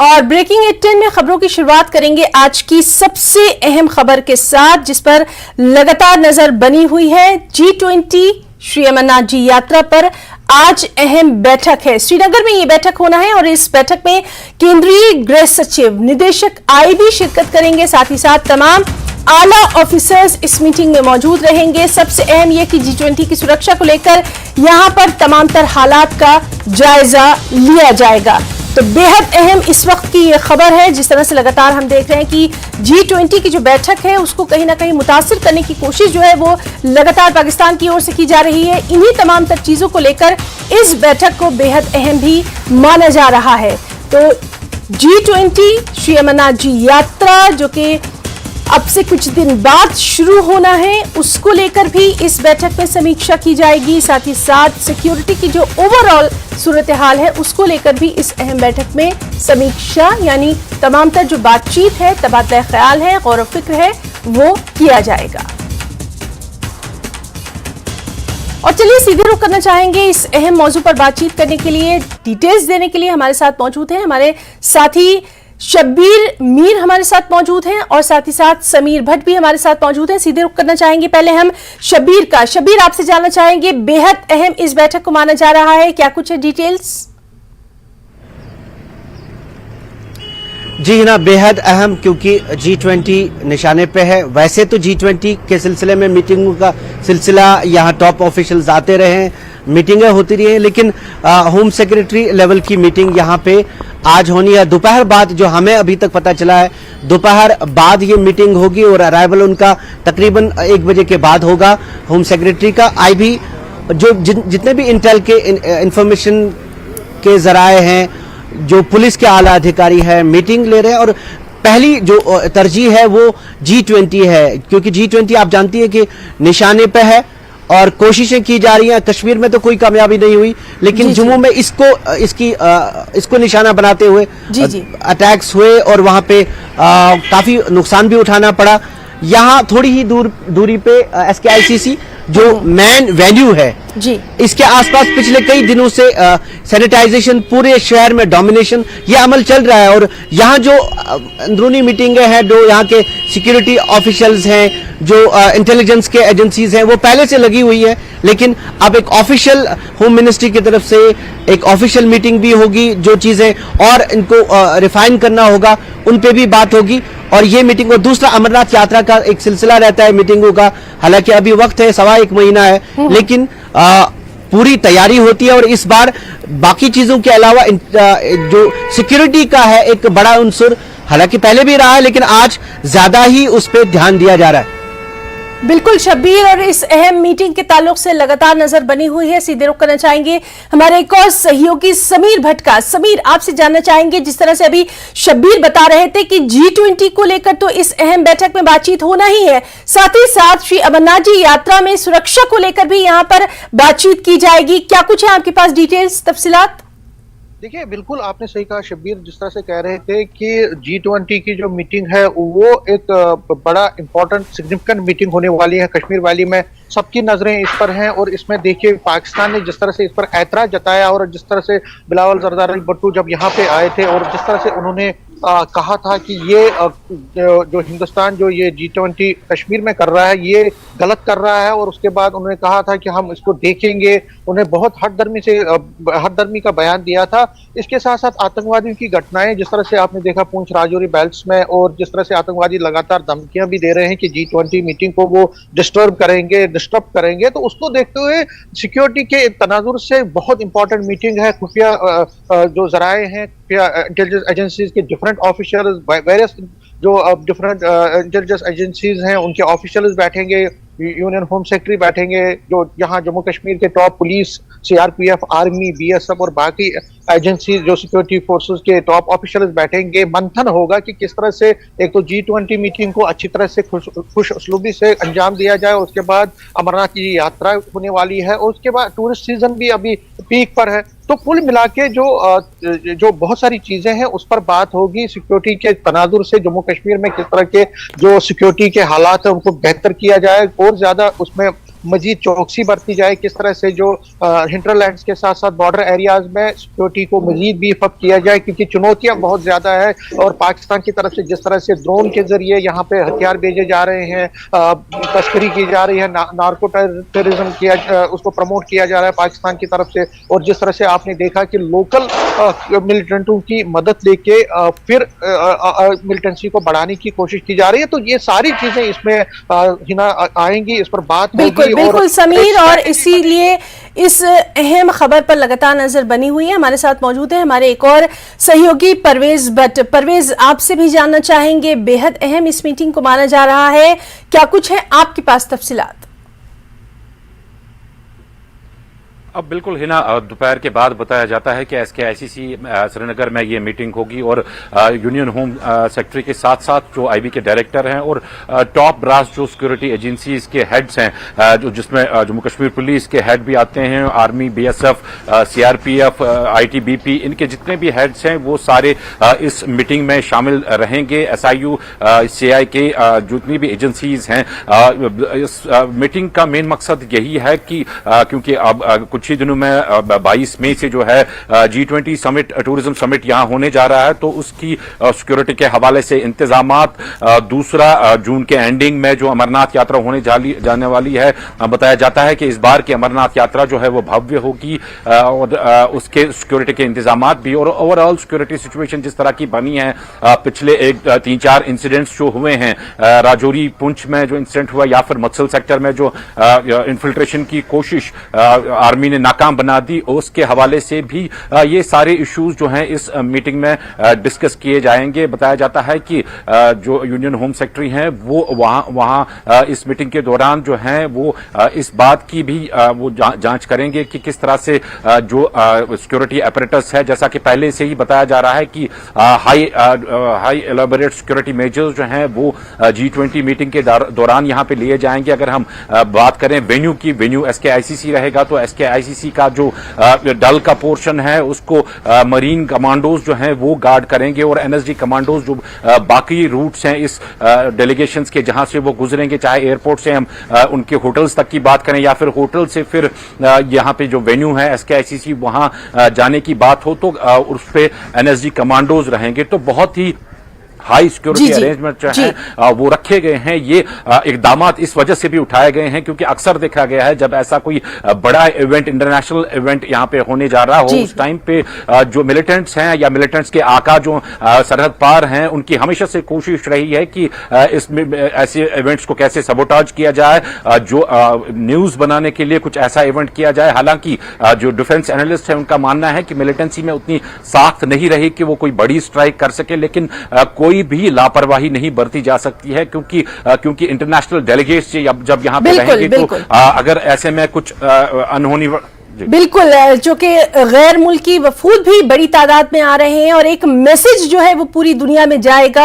और breaking eight 10 में खबरों की शुरुआत करेंगे आज की सबसे अहम खबर के साथ, जिस पर लगातार नजर बनी हुई है। G20 श्री अमरनाथ जी यात्रा पर आज अहम बैठक है। श्रीनगर में ये बैठक होना है और इस बैठक में केंद्रीय गृह सचिव, निदेशक आईबी शिरकत करेंगे। साथ ही साथ तमाम आला ऑफिसर्स इस मीटिंग में मौजूद रहेंगे। सबसे अहम यह कि G20 की सुरक्षा को लेकर यहां पर तमाम तरह हालात का जायजा लिया जाएगा। तो बेहद अहम इस वक्त की यह खबर है। जिस तरह से लगातार हम देख रहे हैं कि G20 की जो बैठक है उसको कहीं ना कहीं मुतासिर करने की कोशिश जो है वो लगातार पाकिस्तान की ओर से की जा रही है। इन्हीं तमाम तर चीजों को लेकर इस बैठक को बेहद अहम भी माना जा रहा है। तो G20 श्री अमरनाथ जी यात्रा जो कि अब से कुछ दिन बाद शुरू होना है, उसको लेकर भी इस बैठक में समीक्षा की जाएगी। साथ ही साथ सिक्योरिटी की जो ओवरऑल सूरत हाल है उसको लेकर भी इस अहम बैठक में समीक्षा, यानी तमाम तर जो बातचीत है, तबादला ख्याल है, गौर व फिक्र है, वो किया जाएगा। और चलिए सीधे रुख करना चाहेंगे इस अहम मौजू पर बातचीत करने के लिए। डिटेल्स देने के लिए हमारे साथ मौजूद हैं हमारे साथी शब्बीर मीर हमारे साथ मौजूद हैं और साथ ही साथ समीर भट्ट भी हमारे साथ मौजूद हैं। सीधे रुख करना चाहेंगे पहले हम शब्बीर का। शब्बीर, आपसे जानना चाहेंगे, बेहद अहम इस बैठक को माना जा रहा है, क्या कुछ है डिटेल्स? जी ना, बेहद अहम, क्योंकि G20 निशाने पे है। वैसे तो G20 के सिलसिले में मीटिंगों का सिलसिला, यहाँ टॉप ऑफिशियल्स आते रहे हैं, मीटिंगें होती रही हैं, लेकिन होम सेक्रेटरी लेवल की मीटिंग यहाँ पे आज होनी है। दोपहर बाद, जो हमें अभी तक पता चला है, दोपहर बाद ये मीटिंग होगी और अराइवल उनका तकरीबन 1 बजे के बाद होगा होम सेक्रेटरी का। आईबी जो जितने भी इंटेल के इंफॉर्मेशन के जराए हैं, जो पुलिस के आला अधिकारी हैं, मीटिंग ले रहे हैं। और पहली जो तरजीह है वो G20 है, क्योंकि G20 आप जानती है कि निशाने पे है और कोशिशें की जा रही हैं। कश्मीर में तो कोई कामयाबी नहीं हुई, लेकिन जम्मू में इसको निशाना बनाते हुए अटैक्स हुए और वहां पे काफी नुकसान भी उठाना पड़ा। यहाँ थोड़ी ही दूरी पे SKICC जो मैन वेन्यू है जी, इसके आसपास पिछले कई दिनों से सैनिटाइजेशन, पूरे शहर में डोमिनेशन, ये अमल चल रहा है। और यहाँ जो अंदरूनी मीटिंगें हैं, जो यहाँ के सिक्योरिटी ऑफिशियल्स हैं, जो इंटेलिजेंस के एजेंसीज हैं, वो पहले से लगी हुई है। लेकिन अब एक ऑफिशियल होम मिनिस्ट्री की तरफ से एक ऑफिशियल मीटिंग भी होगी, जो चीजें और इनको रिफाइन करना होगा उन पे भी बात होगी। और ये मीटिंग, और दूसरा अमरनाथ यात्रा का एक सिलसिला रहता है मीटिंगों का। हालांकि अभी वक्त है, 1.25 महीना है, लेकिन पूरी तैयारी होती है। और इस बार बाकी चीजों के अलावा जो सिक्योरिटी का है एक बड़ा उनसुर, हालांकि पहले भी रहा है, लेकिन आज ज्यादा ही उस पर ध्यान दिया जा रहा है। बिल्कुल शब्बीर, और इस अहम मीटिंग के ताल्लुक से लगातार नजर बनी हुई है। सीधे रुख करना चाहेंगे हमारे एक और सहयोगी समीर भट्ट का। समीर, आपसे जानना चाहेंगे, जिस तरह से अभी शब्बीर बता रहे थे कि G20 को लेकर तो इस अहम बैठक में बातचीत होना ही है, साथ ही साथ श्री अमरनाथ जी यात्रा में सुरक्षा को लेकर भी यहाँ पर बातचीत की जाएगी। क्या कुछ है आपके पास डिटेल्स, तफसीलात? देखिए, बिल्कुल आपने सही कहा शब्बीर। जिस तरह से कह रहे थे कि G20 की जो मीटिंग है वो एक बड़ा इंपॉर्टेंट सिग्निफिकेंट मीटिंग होने वाली है कश्मीर वैली में। सबकी नजरें इस पर हैं और इसमें देखिए पाकिस्तान ने जिस तरह से इस पर ऐतराज जताया और जिस तरह से बिलावल जरदारी भुट्टो जब यहाँ पे आए थे और जिस तरह से उन्होंने कहा था कि ये जो हिंदुस्तान जो ये G20 कश्मीर में कर रहा है ये गलत कर रहा है, और उसके बाद उन्होंने कहा था कि हम इसको देखेंगे। उन्हें बहुत हठधर्मी का बयान दिया था। इसके साथ साथ आतंकवादियों की घटनाएं, जिस तरह से आपने देखा पूंछ राजौरी बेल्ट्स में, और जिस तरह से आतंकवादी लगातार धमकियां भी दे रहे हैं कि G20 मीटिंग को वो डिस्टर्ब करेंगे, तो उसको देखते हुए सिक्योरिटी के तनाजुर से बहुत इंपॉर्टेंट मीटिंग है। खुफिया जो जराए हैं, इंटेलिजेंस एजेंसीज के डिफरेंट ऑफिशियल्स, वेरियस जो डिफरेंट इंटेलिजेंस एजेंसीज हैं उनके ऑफिशियल्स बैठेंगे, यूनियन होम सेक्रेटरी बैठेंगे, जो यहाँ जम्मू कश्मीर के top police, CRPF, army, BSF और बाकी एजेंसी जो सिक्योरिटी फोर्सेस के टॉप ऑफिशियल्स बैठेंगे। मंथन होगा कि किस तरह से एक तो G20 मीटिंग को अच्छी तरह से खुश उसलूबी से अंजाम दिया जाए, और उसके बाद अमरनाथ की यात्रा होने वाली है, और उसके बाद टूरिस्ट सीजन भी अभी पीक पर है। तो कुल मिला के जो बहुत सारी चीजें हैं उस पर बात होगी। सिक्योरिटी के तनाजुर से जम्मू कश्मीर में किस तरह के जो सिक्योरिटी के हालात है उनको बेहतर किया जाए और ज्यादा उसमें मजीद चौकसी बरती जाए, किस तरह से जो हिंटरलैंड्स के साथ साथ बॉर्डर एरियाज में सिक्योरिटी को मजीद भी अप किया जाए, क्योंकि चुनौतियां बहुत ज्यादा है। और पाकिस्तान की तरफ से जिस तरह से ड्रोन के जरिए यहाँ पे हथियार भेजे जा रहे हैं, तस्करी की जा रही है, नार्को टेररिज्म किया, उसको प्रमोट किया जा रहा है पाकिस्तान की तरफ से, और जिस तरह से आपने देखा कि लोकल मिलिटेंटों की मदद लेके फिर मिलिटेंसी को बढ़ाने की कोशिश की जा रही है, तो ये सारी चीजें इसमें हिना आएंगी, इस पर बात बिल्कुल बिल्कुल समीर, और इसीलिए इस अहम खबर पर लगातार नजर बनी हुई है। हमारे साथ मौजूद है हमारे एक और सहयोगी परवेज भट्ट। परवेज, आपसे भी जानना चाहेंगे, बेहद अहम इस मीटिंग को माना जा रहा है, क्या कुछ है आपके पास तफसीलात? अब बिल्कुल हिना, दोपहर के बाद बताया जाता है कि SKICC श्रीनगर में ये मीटिंग होगी और यूनियन होम सेक्रेटरी के साथ साथ जो IB के डायरेक्टर हैं और टॉप ब्रास जो सिक्योरिटी एजेंसीज के हेड्स हैं, जो जिसमें जम्मू कश्मीर पुलिस के हेड भी आते हैं, आर्मी, BSF, CRPF, ITBP, इनके जितने भी हेड्स हैं वो सारे इस मीटिंग में शामिल रहेंगे। SIU, CI के जितनी भी एजेंसीज हैं, इस मीटिंग का मेन मकसद यही है कि क्योंकि अब कुछ ही दिनों में 22 मई से जो है G20 समिट, टूरिज्म समिट यहां होने जा रहा है, तो उसकी सिक्योरिटी के हवाले से इंतजामात, दूसरा जून के एंडिंग में जो अमरनाथ यात्रा होने जाने वाली है, बताया जाता है कि इस बार की अमरनाथ यात्रा जो है वो भव्य होगी और उसके सिक्योरिटी के इंतजामात भी और ओवरऑल सिक्योरिटी सिचुएशन जिस तरह की बनी है। पिछले 3-4 इंसिडेंट्स जो हुए हैं, राजौरी पुंछ में जो इंसिडेंट हुआ या फिर मत्सल सेक्टर में जो इन्फिल्ट्रेशन की कोशिश आर्मी ने नाकाम बना दी, उसके हवाले से भी ये सारे इश्यूज जो हैं इस मीटिंग में डिस्कस किए जाएंगे। बताया जाता है कि जो यूनियन होम सेक्रेटरी हैं वो वहां इस मीटिंग के दौरान जो हैं वो इस बात की भी वो जांच करेंगे कि किस तरह से जो सिक्योरिटी अपरेटस है, जैसा कि पहले से ही बताया जा रहा है कि हाई एलाबोरेट सिक्योरिटी मेजर्स जो हैं वो G20 मीटिंग के दौरान यहां पे लिए जाएंगे। अगर हम बात करें वेन्यू की, वेन्यू SKICC रहेगा, तो SKICC का जो डल का पोर्शन है उसको मरीन कमांडोज जो हैं वो गार्ड करेंगे और NSG कमांडोज जो बाकी रूट्स हैं इस डेलीगेशंस के जहां से वो गुजरेंगे, चाहे एयरपोर्ट से हम उनके होटल्स तक की बात करें या फिर होटल से फिर यहां पे जो वेन्यू है SKICC वहां जाने की बात हो, तो उस पे NSG कमांडोज रहेंगे। तो बहुत ही हाई सिक्योरिटी अरेंजमेंट जो है वो रखे गए हैं। ये इकदामात इस वजह से भी उठाए गए हैं क्योंकि अक्सर देखा गया है जब ऐसा कोई बड़ा इवेंट, इंटरनेशनल इवेंट यहां पे होने जा रहा हो, उस टाइम पे जो मिलिटेंट्स हैं या मिलिटेंट्स के आका जो सरहद पार हैं, उनकी हमेशा से कोशिश रही है कि इसमें ऐसे इवेंट्स को कैसे सबोटाज किया जाए, जो न्यूज बनाने के लिए कुछ ऐसा इवेंट किया जाए। हालांकि जो डिफेंस एनालिस्ट है उनका मानना है कि मिलिटेंसी में उतनी साख्त नहीं रही कि वो कोई बड़ी स्ट्राइक कर सके, लेकिन कोई भी लापरवाही नहीं बरती जा सकती है क्योंकि इंटरनेशनल डेलीगेट्स जब यहां पे रहेंगे तो अगर ऐसे में कुछ अनहोनी बिल्कुल, जो कि गैर मुल्की वफूद भी बड़ी तादाद में आ रहे हैं और एक मैसेज जो है वो पूरी दुनिया में जाएगा,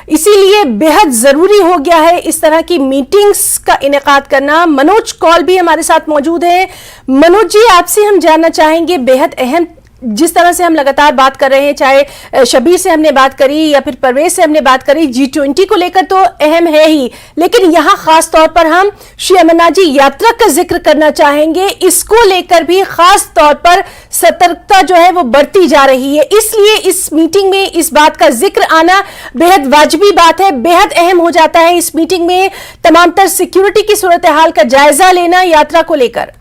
इसीलिए बेहद जरूरी हो गया है इस तरह की मीटिंग्स का इनेकाद करना। मनोज कौल भी हमारे साथ मौजूद है। मनोज जी, आपसे हम जानना चाहेंगे, बेहद अहम जिस तरह से हम लगातार बात कर रहे हैं, चाहे शबीर से हमने बात करी या फिर परवेज से हमने बात करी, G20 को लेकर तो अहम है ही, लेकिन यहां खास तौर पर हम श्री अमरनाथ जी यात्रा का जिक्र करना चाहेंगे। इसको लेकर भी खास तौर पर सतर्कता जो है वो बढ़ती जा रही है, इसलिए इस मीटिंग में इस बात का जिक्र आना बेहद वाजिबी बात है। बेहद अहम हो जाता है इस मीटिंग में तमाम तर सिक्योरिटी की सूरत हाल का जायजा लेना यात्रा को लेकर।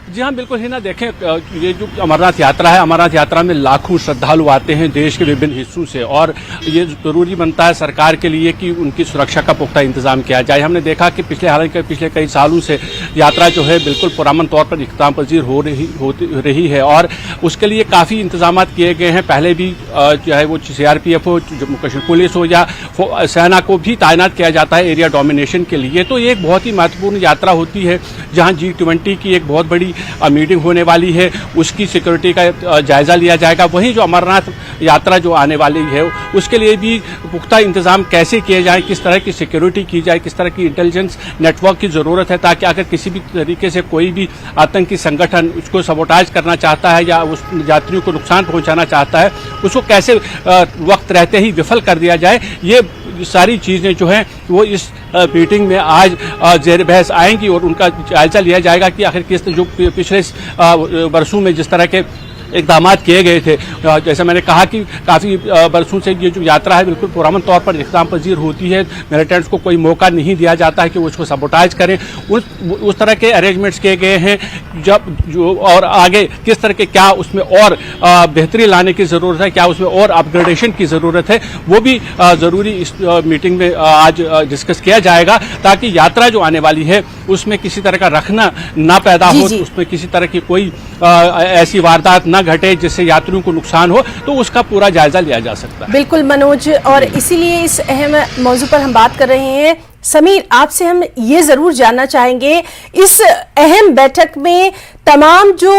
जी हाँ, बिल्कुल ही ना, देखें ये जो अमरनाथ यात्रा है, अमरनाथ यात्रा में लाखों श्रद्धालु आते हैं देश के विभिन्न हिस्सों से और ये जरूरी बनता है सरकार के लिए कि उनकी सुरक्षा का पुख्ता इंतजाम किया जाए। हमने देखा कि पिछले कई सालों से यात्रा जो है बिल्कुल पुरअमन तौर पर इख्तिताम पजीर हो रही है और उसके लिए काफ़ी इंतजाम किए गए हैं। पहले भी चाहे वो CRPF हो, जम्मू कश्मीर पुलिस हो या सेना को भी तैनात किया जाता है एरिया डोमिनेशन के लिए। तो ये एक बहुत ही महत्वपूर्ण यात्रा होती है जहाँ G20 की एक बहुत बड़ी मीटिंग होने वाली है, उसकी सिक्योरिटी का जायजा लिया जाएगा। वहीं जो अमरनाथ यात्रा जो आने वाली है उसके लिए भी पुख्ता इंतजाम कैसे किए जाए, किस तरह की सिक्योरिटी की जाए, किस तरह की इंटेलिजेंस नेटवर्क की जरूरत है ताकि अगर किसी किसी भी तरीके से कोई भी आतंकी संगठन उसको सबोटाज करना चाहता है या उस यात्रियों को नुकसान पहुंचाना चाहता है, उसको कैसे वक्त रहते ही विफल कर दिया जाए, ये सारी चीज़ें जो हैं वो इस मीटिंग में आज जेर बहस आएंगी और उनका जायजा लिया जाएगा कि आखिर किस जो पिछले वर्षों में जिस तरह के इकदाम किए गए थे, जैसे मैंने कहा कि काफ़ी बरसों से ये जो यात्रा है बिल्कुल पुरअमन तौर पर इक़दाम पजीर होती है, मिलिटेंट्स को कोई मौका नहीं दिया जाता है कि वो उसको सबोटाइज करें। उस तरह के अरेंजमेंट्स किए गए हैं जब जो और आगे किस तरह के क्या उसमें और बेहतरी लाने की ज़रूरत है, क्या उसमें और अपग्रेडेशन की ज़रूरत है, वो भी ज़रूरी इस मीटिंग में आज डिस्कस किया जाएगा, ताकि यात्रा जो आने वाली है उसमें किसी तरह का रखना ना पैदा हो, उसमें किसी तरह की कोई ऐसी वारदात ना घटे जिससे यात्रियों को नुकसान हो, तो उसका पूरा जायजा लिया जा सकता है। बिल्कुल मनोज, और इसीलिए इस अहम मौजू पर हम बात कर रहे हैं। समीर, आपसे हम ये जरूर जानना चाहेंगे, इस अहम बैठक में तमाम जो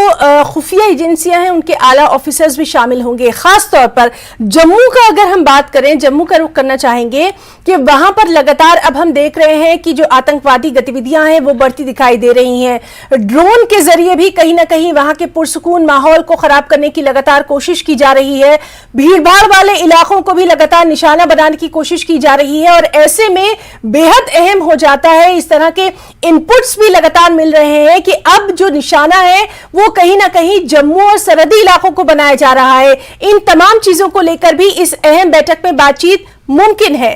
खुफिया एजेंसियां हैं उनके आला ऑफिसर्स भी शामिल होंगे। खास तौर पर जम्मू का अगर हम बात करें, जम्मू का रुख करना चाहेंगे कि वहां पर लगातार अब हम देख रहे हैं कि जो आतंकवादी गतिविधियां हैं वो बढ़ती दिखाई दे रही हैं। ड्रोन के जरिए भी कहीं ना कहीं वहां के पुरसुकून माहौल को खराब करने की लगातार कोशिश की जा रही है। भीड़भाड़ वाले इलाकों को भी लगातार निशाना बनाने की कोशिश की जा रही है, और ऐसे में बेहद अहम हो जाता है, इस तरह के इनपुट्स भी लगातार मिल रहे हैं कि अब जो निशाना है वो कहीं ना कहीं जम्मू और सरहदी इलाकों को बनाया जा रहा है। इन तमाम चीजों को लेकर भी इस अहम बैठक में बातचीत मुमकिन है।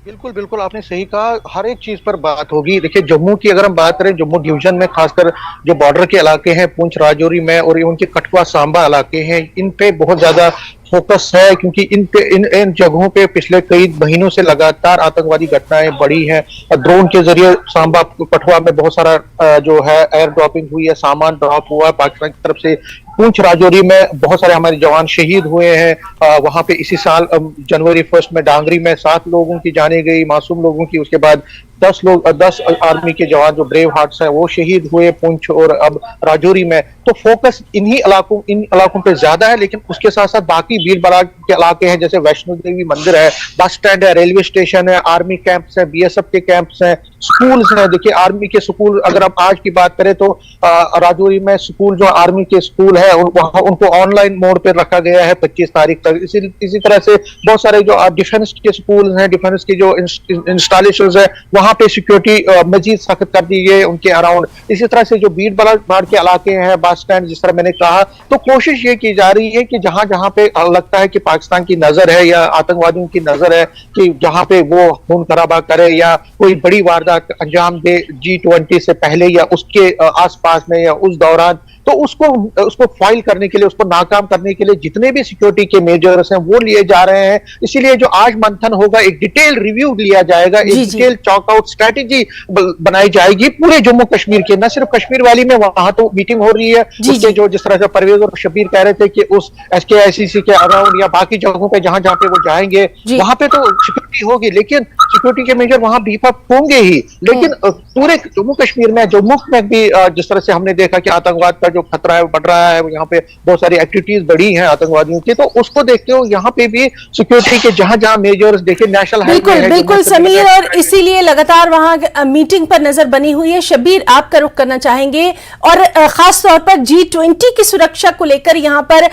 बिल्कुल बिल्कुल, आपने सही कहा, हर एक चीज पर बात होगी। देखिए, जम्मू की अगर हम बात करें, जम्मू डिवीजन में खासकर जो बॉर्डर के इलाके हैं, पुंछ राजौरी में और उनके कठुआ सांबा इलाके हैं, इन पे बहुत ज्यादा फोकस है, क्योंकि इन जगहों पे पिछले कई महीनों से लगातार आतंकवादी घटनाएं बढ़ी हैं। ड्रोन के जरिए सांबा कठुआ में बहुत सारा जो है एयर ड्रॉपिंग हुई है, सामान ड्रॉप हुआ है पाकिस्तान की तरफ से। पुंछ राजौरी में बहुत सारे हमारे जवान शहीद हुए हैं। वहां पे इसी साल जनवरी 1 में डांगरी में 7 लोगों की जाने गई, मासूम लोगों की। उसके बाद 10 आर्मी के जवान जो ब्रेव हार्ट्स हैं वो शहीद हुए पुंछ और अब राजौरी में। तो फोकस इन इलाकों पे ज्यादा है, लेकिन उसके साथ साथ बाकी भीड़ भड़ाक के इलाके हैं, जैसे वैष्णो देवी मंदिर है, बस स्टैंड है, रेलवे स्टेशन है, आर्मी कैंप्स हैं, बीएसएफ के कैंप्स हैं, स्कूल्स हैं। देखिए, आर्मी के स्कूल अगर आप आज की बात करें तो राजौरी में स्कूल जो आर्मी के स्कूल है वहां उनको ऑनलाइन मोड पे रखा गया है 25 तारीख तक। इसी तरह से बहुत सारे जो डिफेंस के स्कूल हैं, डिफेंस की जो इंस्टॉलेशन है, वहां पे सिक्योरिटी मजीद सख्त कर दी गई उनके अराउंड। इसी तरह से जो भीड़ भाड़ के इलाके हैं, बस स्टैंड, जिस तरह मैंने कहा, तो कोशिश ये की जा रही है कि जहां जहां पे लगता है कि पाकिस्तान की नजर है या आतंकवादियों की नजर है कि जहां पे वो खून खराबा करे या कोई बड़ी वारदात अंजाम दे G20 से पहले या उसके आसपास में या उस दौरान, तो उसको फाइल करने के लिए, उसको नाकाम करने के लिए जितने भी सिक्योरिटी के मेजर्स हैं वो लिए जा रहे हैं। इसीलिए जो आज मंथन होगा, एक डिटेल रिव्यू लिया जाएगा, एक डिटेल चॉक आउट स्ट्रैटेजी बनाई जाएगी पूरे जम्मू कश्मीर के, न सिर्फ कश्मीर वैली में। वहां तो मीटिंग हो रही है, उसके जो जिस तरह से परवेज और शबीर कह रहे थे कि उस SKICC के अराउंड या बाकी जगहों पे जहां पे वो जाएंगे वहां पे तो सिक्योरिटी होगी, लेकिन सिक्योरिटी के मेजर वहां बीफ अप होंगे ही। लेकिन पूरे जम्मू कश्मीर में, जम्मू में भी जिस तरह से हमने देखा कि आतंकवाद का जो खतरा है बढ़ रहा है, यहाँ पे बहुत सारी एक्टिविटीज बढ़ी हैं आतंकवादियों की, तो उसको देखते हो यहाँ पे भी सिक्योरिटी के जहां जहां मेजर्स देखिए, नेशनल हाईवे बिल्कुल समीर, और इसीलिए लगातार वहां मीटिंग पर नजर बनी हुई है। शबीर, आपका रुख करना चाहेंगे, और खास तौर पर G20 की सुरक्षा को लेकर यहाँ पर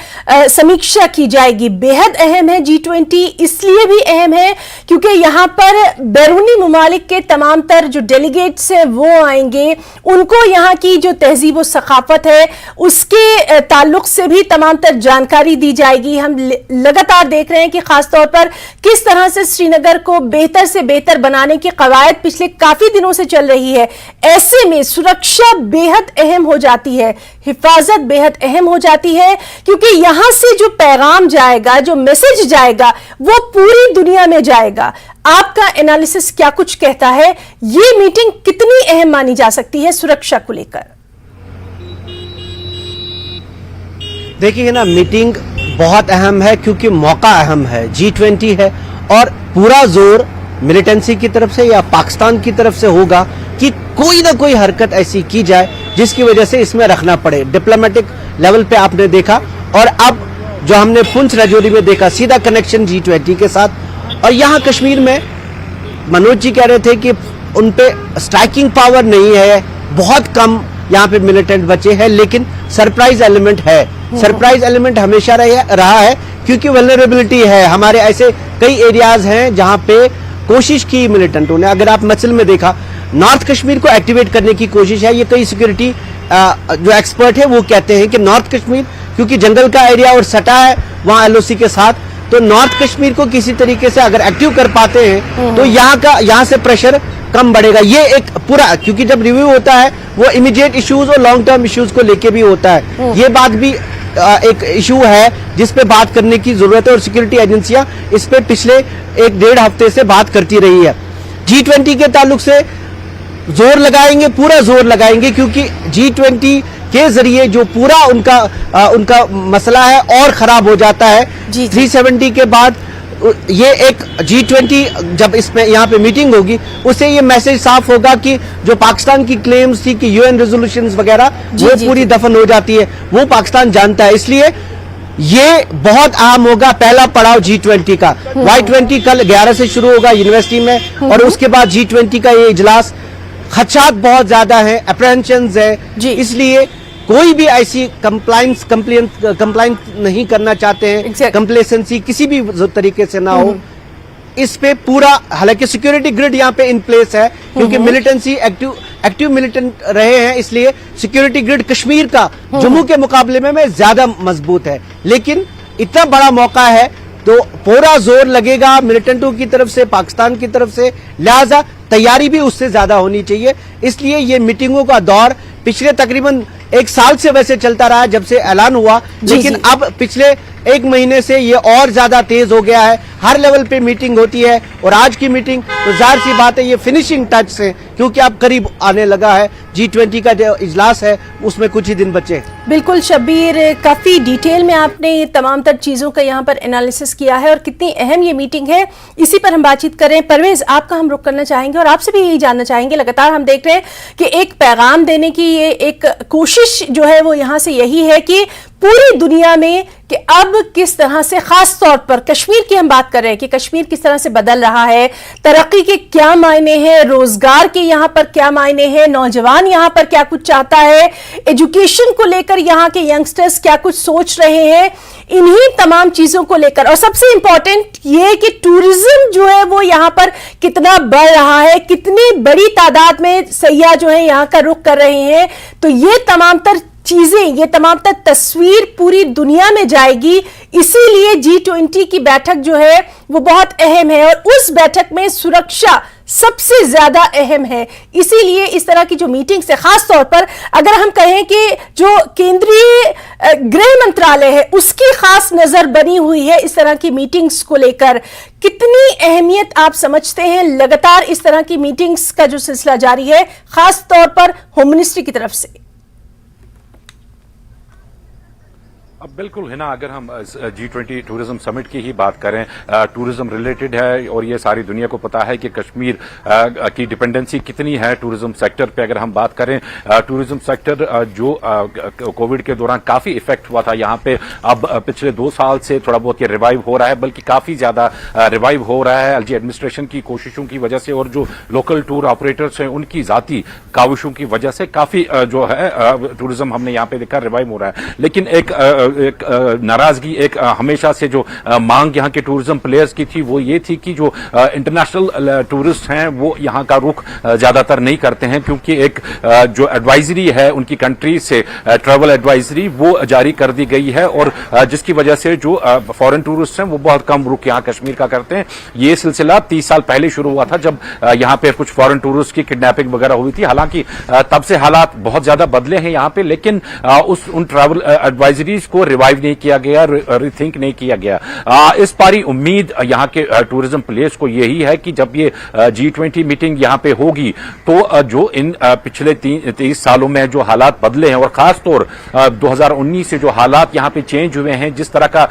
समीक्षा की जाएगी। बेहद अहम है G20, इसलिए भी अहम है क्योंकि यहाँ पर बैरूनी ममालिक के तमाम तर जो डेलीगेट्स हैं वो आएंगे, उनको यहाँ की जो तहजीब और सकाफत है उसके ताल्लुक से भी तमाम तर जानकारी दी जाएगी। हम लगातार देख रहे हैं कि खास तौर पर किस तरह से श्रीनगर को बेहतर से बेहतर बनाने की कवायद पिछले काफी दिनों से चल रही है। ऐसे में सुरक्षा बेहद अहम हो जाती है, हिफाजत बेहद अहम हो जाती है, क्योंकि यहां से जो पैगाम जाएगा, जो मैसेज जाएगा, वो पूरी दुनिया में जाएगा। आपका एनालिसिस क्या कुछ कहता है, ये मीटिंग कितनी अहम मानी जा सकती है सुरक्षा को लेकर? देखिए ना, मीटिंग बहुत अहम है क्योंकि मौका अहम है, G20 है, और पूरा जोर मिलिटेंसी की तरफ से या पाकिस्तान की तरफ से होगा कि कोई ना कोई हरकत ऐसी की जाए जिसकी वजह से इसमें रखना पड़े। डिप्लोमेटिक लेवल पे आपने देखा, और अब जो हमने पुंछ राजौरी में देखा, सीधा कनेक्शन G20 के साथ। और यहाँ कश्मीर में मनोज जी कह रहे थे कि उन पे स्ट्राइकिंग पावर नहीं है बहुत कम यहाँ पे मिलिटेंट बचे हैं, लेकिन सरप्राइज एलिमेंट है। सरप्राइज एलिमेंट हमेशा रहा है, क्योंकि वल्नरेबिलिटी है। हमारे ऐसे कई एरियाज हैं जहां पे कोशिश की मिलिटेंटों ने। अगर आप मसल में देखा, नॉर्थ कश्मीर को एक्टिवेट करने की कोशिश है। ये कई सिक्योरिटी जो एक्सपर्ट है वो कहते हैं कि नॉर्थ कश्मीर क्योंकि जंगल का एरिया और सटा है वहां एलओसी के साथ, तो नॉर्थ कश्मीर को किसी तरीके से अगर एक्टिव कर पाते हैं तो यहाँ से प्रेशर कम बढ़ेगा। ये एक पूरा, क्योंकि जब रिव्यू होता है वो इमीडिएट इश्यूज और लॉन्ग टर्म इश्यूज को लेके भी होता है। ये बात भी एक इशू है जिस पे बात करने की जरूरत है, और सिक्योरिटी एजेंसियां इस पे पिछले 1-1.5 हफ्ते से बात करती रही है। G20 के ताल्लुक से जोर लगाएंगे, पूरा जोर लगाएंगे, क्योंकि G20 के जरिए जो पूरा उनका मसला है और खराब हो जाता है। 370 के बाद ये एक G20 जब इसमें यहाँ पे मीटिंग होगी, उससे ये मैसेज साफ होगा कि जो पाकिस्तान की क्लेम्स थी कि यूएन रेजोल्यूशंस वगैरह वो पूरी दफन हो जाती है, वो पाकिस्तान जानता है। इसलिए ये बहुत अहम होगा, पहला पड़ाव G20 का। Y20 कल 11 से शुरू होगा यूनिवर्सिटी में, और उसके बाद G20 का ये इजलास। खदशात बहुत ज्यादा है, अप्रहेंशंस है, इसलिए कोई भी ऐसी कंप्लाइंस नहीं करना चाहते हैं, कंप्लेसेंसी किसी भी तरीके से ना हो। इस पे पूरा, हालांकि सिक्योरिटी ग्रिड यहाँ पे इन प्लेस है, क्योंकि मिलिटेंसी एक्टिव मिलिटेंट रहे हैं, इसलिए सिक्योरिटी ग्रिड कश्मीर का जम्मू के मुकाबले में ज्यादा मजबूत है। लेकिन इतना बड़ा मौका है तो पूरा जोर लगेगा मिलिटेंटों की तरफ से, पाकिस्तान की तरफ से, लिहाजा तैयारी भी उससे ज्यादा होनी चाहिए। इसलिए ये मीटिंगों का दौर पिछले तकरीबन 1 साल से वैसे चलता रहा जब से ऐलान हुआ, लेकिन अब पिछले 1 महीने से ये और ज्यादा तेज हो गया है। हर लेवल पे मीटिंग होती है, और आज की मीटिंग तो जाहिर सी बात है ये फिनिशिंग टच से, क्योंकि अब करीब आने लगा है। G20 का जो इजलास है उसमें कुछ ही दिन बचे। बिल्कुल शब्बीर, काफी डिटेल में आपने ये तमाम तर चीजों का यहाँ पर एनालिसिस किया है और कितनी अहम ये मीटिंग है, इसी पर हम बातचीत करें। परवेज, आपका हम रुख करना चाहेंगे और आपसे भी यही जानना चाहेंगे। लगातार हम देख रहे हैं कि एक पैगाम देने की ये एक कोशिश जो है वो यहाँ से यही है कि पूरी दुनिया में कि अब किस तरह से, खास तौर पर कश्मीर की हम बात कर रहे हैं कि कश्मीर किस तरह से बदल रहा है, तरक्की के क्या मायने हैं, रोजगार के यहाँ पर क्या मायने हैं, नौजवान यहाँ पर क्या कुछ चाहता है, एजुकेशन को लेकर यहाँ के यंगस्टर्स क्या कुछ सोच रहे हैं, इन्हीं तमाम चीजों को लेकर, और सबसे इंपॉर्टेंट ये कि टूरिज्म जो है वो यहाँ पर कितना बढ़ रहा है, कितनी बड़ी तादाद में सयाह जो है यहाँ का रुख कर रहे हैं। तो ये तमाम तर चीजें, ये तमाम तर तस्वीर पूरी दुनिया में जाएगी। इसीलिए G20 की बैठक जो है वो बहुत अहम है, और उस बैठक में सुरक्षा सबसे ज्यादा अहम है। इसीलिए इस तरह की जो मीटिंग्स है, खास तौर पर अगर हम कहें कि जो केंद्रीय गृह मंत्रालय है उसकी खास नजर बनी हुई है इस तरह की मीटिंग्स को लेकर, कितनी अहमियत आप समझते हैं लगातार इस तरह की मीटिंग्स का जो सिलसिला जारी है, खास तौर पर होम मिनिस्ट्री की तरफ से? अब बिल्कुल है ना, अगर हम G20 टूरिज्म समिट की ही बात करें, टूरिज्म रिलेटेड है, और ये सारी दुनिया को पता है कि कश्मीर की डिपेंडेंसी कितनी है टूरिज्म सेक्टर पे। अगर हम बात करें टूरिज्म सेक्टर जो कोविड के दौरान काफी इफेक्ट हुआ था यहाँ पे, अब पिछले 2 साल से थोड़ा बहुत ये रिवाइव हो रहा है, बल्कि काफी ज्यादा रिवाइव हो रहा है एलजी एडमिनिस्ट्रेशन की कोशिशों की वजह से, और जो लोकल टूर ऑपरेटर्स हैं उनकी जाती काविशों की वजह से काफी जो है टूरिज्म हमने यहाँ पे देखा रिवाइव हो रहा है। लेकिन एक नाराजगी, एक हमेशा से जो मांग यहाँ के टूरिज्म प्लेयर्स की थी वो ये थी कि जो इंटरनेशनल टूरिस्ट हैं वो यहाँ का रुख ज्यादातर नहीं करते हैं, क्योंकि एक जो एडवाइजरी है उनकी कंट्री से, ट्रैवल एडवाइजरी, वो जारी कर दी गई है, और जिसकी वजह से जो फॉरेन टूरिस्ट हैं वो बहुत कम रुख यहाँ कश्मीर का करते हैं। ये सिलसिला 30 साल पहले शुरू हुआ था जब यहाँ पे कुछ फॉरेन टूरिस्ट की किडनैपिंग वगैरह हुई थी। हालांकि तब से हालात बहुत ज्यादा बदले हैं यहाँ पे, लेकिन उन ट्रैवल एडवाइजरीज को रिवाइव नहीं किया गया, रिथिंक नहीं किया गया। इस बारी उम्मीद यहाँ के टूरिज्म प्लेयर्स को यही है कि जब ये G20 मीटिंग यहाँ पे होगी तो जो इन पिछले 30 सालों में जो हालात बदले हैं, और खासतौर 2019 से जो हालात यहाँ पे चेंज हुए हैं, जिस तरह का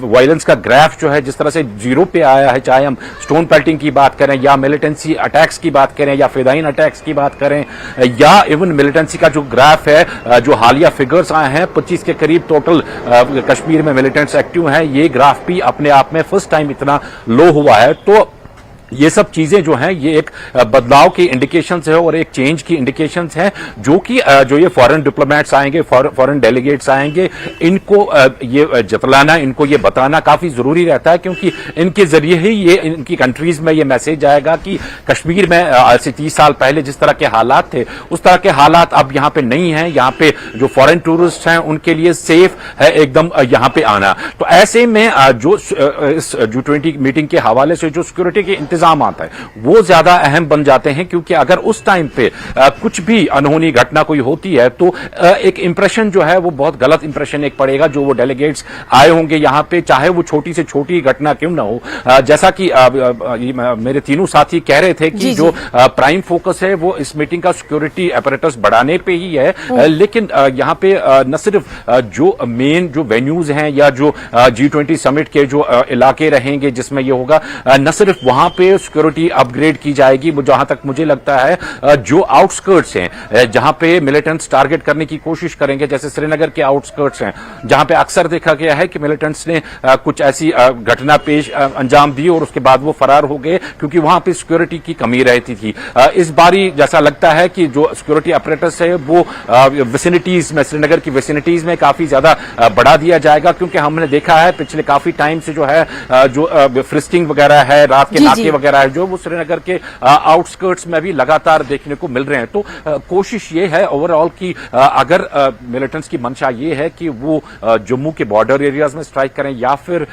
वायलेंस का ग्राफ जो है जिस तरह से 0 पे आया है, चाहे हम स्टोन पेल्टिंग की बात करें या मिलिटेंसी अटैक्स की बात करें या फिदाइन अटैक्स की बात करें, या इवन मिलिटेंसी का जो ग्राफ है, जो हालिया फिगर्स आए हैं 25 के करीब टोटल कश्मीर में मिलिटेंट्स एक्टिव हैं, ये ग्राफ भी अपने आप में फर्स्ट टाइम इतना लो हुआ है। तो ये सब चीजें जो हैं ये एक बदलाव की इंडिकेशंस है और एक चेंज की इंडिकेशंस हैं, जो कि जो ये फॉरेन डिप्लोमेट्स आएंगे, फॉरेन डेलीगेट्स आएंगे, इनको ये जतलाना, इनको ये बताना काफी जरूरी रहता है, क्योंकि इनके जरिए ही ये इनकी कंट्रीज में ये मैसेज आएगा कि कश्मीर में आज से 30 साल पहले जिस तरह के हालात थे उस तरह के हालात अब यहाँ पे नहीं है। यहाँ पे जो फॉरेन टूरिस्ट हैं उनके लिए सेफ है एकदम यहाँ पे आना। तो ऐसे में जो इस G20 मीटिंग के हवाले से जो सिक्योरिटी के इंतजाम आता है वो ज्यादा अहम बन जाते हैं, क्योंकि अगर उस टाइम पे कुछ भी अनहोनी घटना कोई होती है तो एक इंप्रेशन जो है वो बहुत गलत इंप्रेशन एक पड़ेगा जो वो डेलीगेट्स आए होंगे यहाँ पे, चाहे वो छोटी से छोटी घटना क्यों ना हो। जैसा कि मेरे तीनों साथी कह रहे थे कि जो प्राइम फोकस है वो इस मीटिंग का सिक्योरिटी अपैरेटस बढ़ाने पे ही है, लेकिन यहाँ पे न सिर्फ जो मेन जो वेन्यूज हैं या जो G20 समिट के जो इलाके रहेंगे जिसमें ये होगा, न सिर्फ वहां पे सिक्योरिटी अपग्रेड की जाएगी, जहां तक मुझे लगता है जो आउटस्कर्ट्स हैं जहां पे मिलिटेंट्स टारगेट करने की कोशिश करेंगे, जैसे श्रीनगर के आउटस्कर्ट्स हैं जहां पे अक्सर देखा गया है कि मिलिटेंट्स ने कुछ ऐसी घटना पेश अंजाम दी और उसके बाद वो फरार हो गए क्योंकि वहां पे सिक्योरिटी की कमी रहती थी। इस बारी जैसा लगता है कि जो सिक्योरिटी अपरेटस है वो विसिनिटीज में, श्रीनगर की विसिनिटीज में काफी ज्यादा बढ़ा दिया जाएगा, क्योंकि हमने देखा है पिछले काफी टाइम से जो है जो फ्रिस्टिंग वगैरह है, रात के नाके वगैरह है जो वो श्रीनगर के आउटस्कर्ट्स में भी लगातार देखने को मिल रहे हैं। तो कोशिश ये है ओवरऑल कि अगर मिलिटेंट्स की मंशा ये है कि वो जम्मू के बॉर्डर एरियाज में स्ट्राइक करें या फिर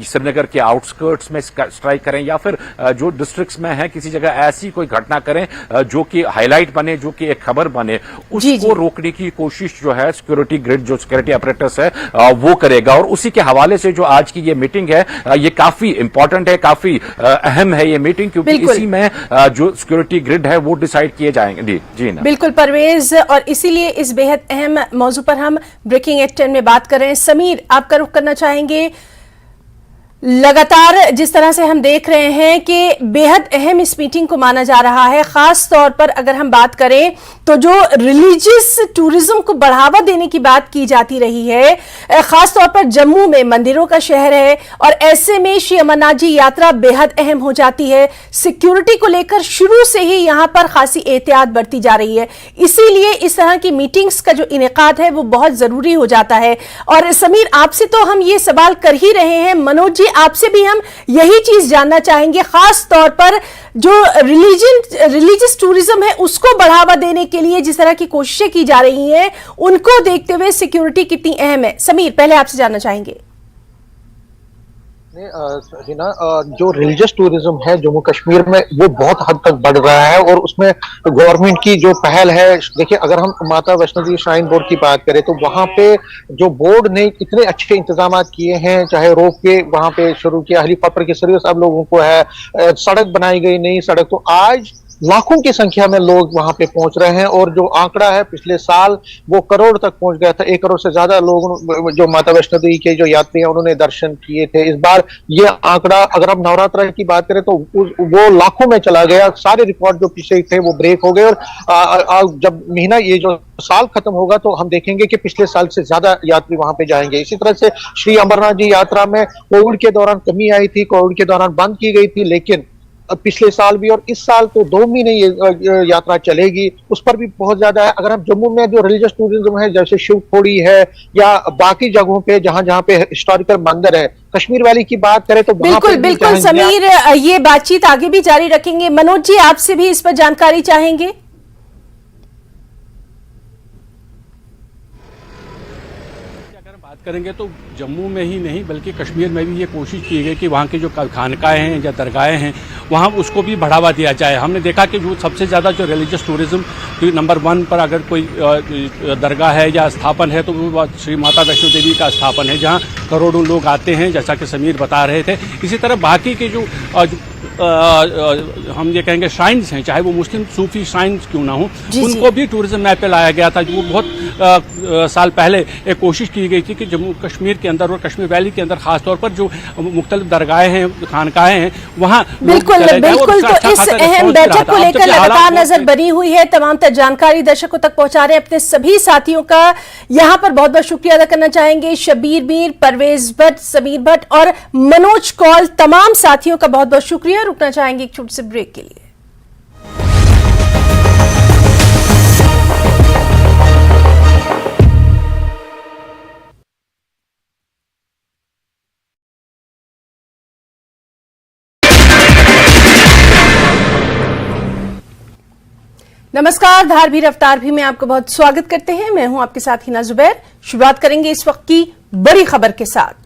श्रीनगर के आउटस्कर्ट्स में स्ट्राइक करें या फिर जो डिस्ट्रिक्ट्स में है किसी जगह ऐसी कोई घटना करें जो कि हाईलाइट बने, जो कि एक खबर बने, उसको रोकने की कोशिश जो है सिक्योरिटी ग्रिड, जो सिक्योरिटी अपरेटस है वो करेगा। और उसी के हवाले से जो आज की ये मीटिंग है ये काफी इंपॉर्टेंट है, काफी अहम है ये मीटिंग, क्योंकि इसी में जो सिक्योरिटी ग्रिड है वो डिसाइड किए जाएंगे। जी ना, बिल्कुल परवेज, और इसीलिए इस बेहद अहम मौजू पर हम ब्रेकिंग एट 10 में बात कर रहे हैं। समीर, आपका रुख करना चाहेंगे। लगातार जिस तरह से हम देख रहे हैं कि बेहद अहम इस मीटिंग को माना जा रहा है, खास तौर पर अगर हम बात करें तो जो रिलीजियस टूरिज्म को बढ़ावा देने की बात की जाती रही है, खास तौर पर जम्मू में मंदिरों का शहर है और ऐसे में श्री अमरनाथ जी यात्रा बेहद अहम हो जाती है। सिक्योरिटी को लेकर शुरू से ही यहां पर खासी एहतियात बरती जा रही है, इसीलिए इस तरह की मीटिंग्स का जो इनेकाद है वो बहुत जरूरी हो जाता है। और समीर, आपसे तो हम ये सवाल कर ही रहे हैं, मनोज जी आपसे भी हम यही चीज जानना चाहेंगे, खास तौर पर जो रिलीजियस टूरिज्म है उसको बढ़ावा देने के लिए जिस तरह की कोशिशें की जा रही हैं, उनको देखते हुए सिक्योरिटी कितनी अहम है। समीर, पहले आपसे जानना चाहेंगे। हिना, जो रिलीजियस टूरिज्म है जम्मू कश्मीर में वो बहुत हद तक बढ़ रहा है और उसमें गवर्नमेंट की जो पहल है, देखिए अगर हम माता वैष्णो देवी श्राइन बोर्ड की बात करें तो वहां पे जो बोर्ड ने इतने अच्छे इंतजाम किए हैं, चाहे रोप वे वहां पे शुरू किया, हेलीकॉप्टर की सर्विस अब लोगों को है, सड़क बनाई गई नई सड़क, तो आज लाखों की संख्या में लोग वहां पे पहुंच रहे हैं और जो आंकड़ा है पिछले साल वो करोड़ तक पहुंच गया था। 1 करोड़ से ज्यादा लोग जो माता वैष्णो देवी के जो यात्री हैं उन्होंने दर्शन किए थे। इस बार ये आंकड़ा अगर हम नवरात्र की बात करें तो वो लाखों में चला गया, सारे रिकॉर्ड जो पीछे थे वो ब्रेक हो गए और जब महीना ये जो साल खत्म होगा तो हम देखेंगे कि पिछले साल से ज्यादा यात्री वहां पे जाएंगे। इसी तरह से श्री अमरनाथ जी यात्रा में कोविड के दौरान कमी आई थी, कोविड के दौरान बंद की गई थी, लेकिन पिछले साल भी और इस साल तो 2 महीने ये यात्रा चलेगी, उस पर भी बहुत ज्यादा है। अगर हम जम्मू में जो रिलीजियस टूरिज्म है जैसे शिवखोड़ी है या बाकी जगहों पे जहां जहां पे हिस्टोरिकल मंदिर है, कश्मीर वैली की बात करें तो बिल्कुल बिल्कुल समीर, ये बातचीत आगे भी जारी रखेंगे। मनोज जी, आपसे भी इस पर जानकारी चाहेंगे। करेंगे तो जम्मू में ही नहीं बल्कि कश्मीर में भी ये कोशिश की गई कि वहाँ के जो खानकाएँ हैं या दरगाहें हैं वहाँ उसको भी बढ़ावा दिया जाए। हमने देखा कि जो सबसे ज़्यादा जो रिलीजियस टूरिज्म नंबर 1 पर अगर कोई दरगाह है या स्थापन है तो वो श्री माता वैष्णो देवी का स्थापन है, जहाँ करोड़ों लोग आते हैं, जैसा कि समीर बता रहे थे। इसी तरह बाकी के जो हम ये कहेंगे श्राइन्स हैं, चाहे वो मुस्लिम सूफी श्राइन्स क्यों ना हो, उनको भी टूरिज्म मैप पे लाया गया था। जो बहुत साल पहले एक कोशिश की गई थी कि जम्मू कश्मीर के अंदर और कश्मीर वैली के अंदर खासतौर पर जो मुख्तलिफ दरगाहें हैं, खानकाहें हैं, वहाँ बिल्कुल तो इस अहम बैठक को लेकर लगातार नजर बनी हुई है। तमाम जानकारी दर्शकों तक पहुंचा रहे हैं। अपने सभी साथियों का यहाँ पर बहुत बहुत शुक्रिया अदा करना चाहेंगे। शब्बीर मीर, परवेज भट्ट, समीर भट्ट और मनोज कौल, तमाम साथियों का बहुत बहुत शुक्रिया हैं, रुकना चाहेंगे एक छोटे से ब्रेक के लिए। नमस्कार, धार भी रफ्तार भी में आपका बहुत स्वागत करते हैं। मैं हूं आपके साथ हिना जुबैर। शुरुआत करेंगे इस वक्त की बड़ी खबर के साथ।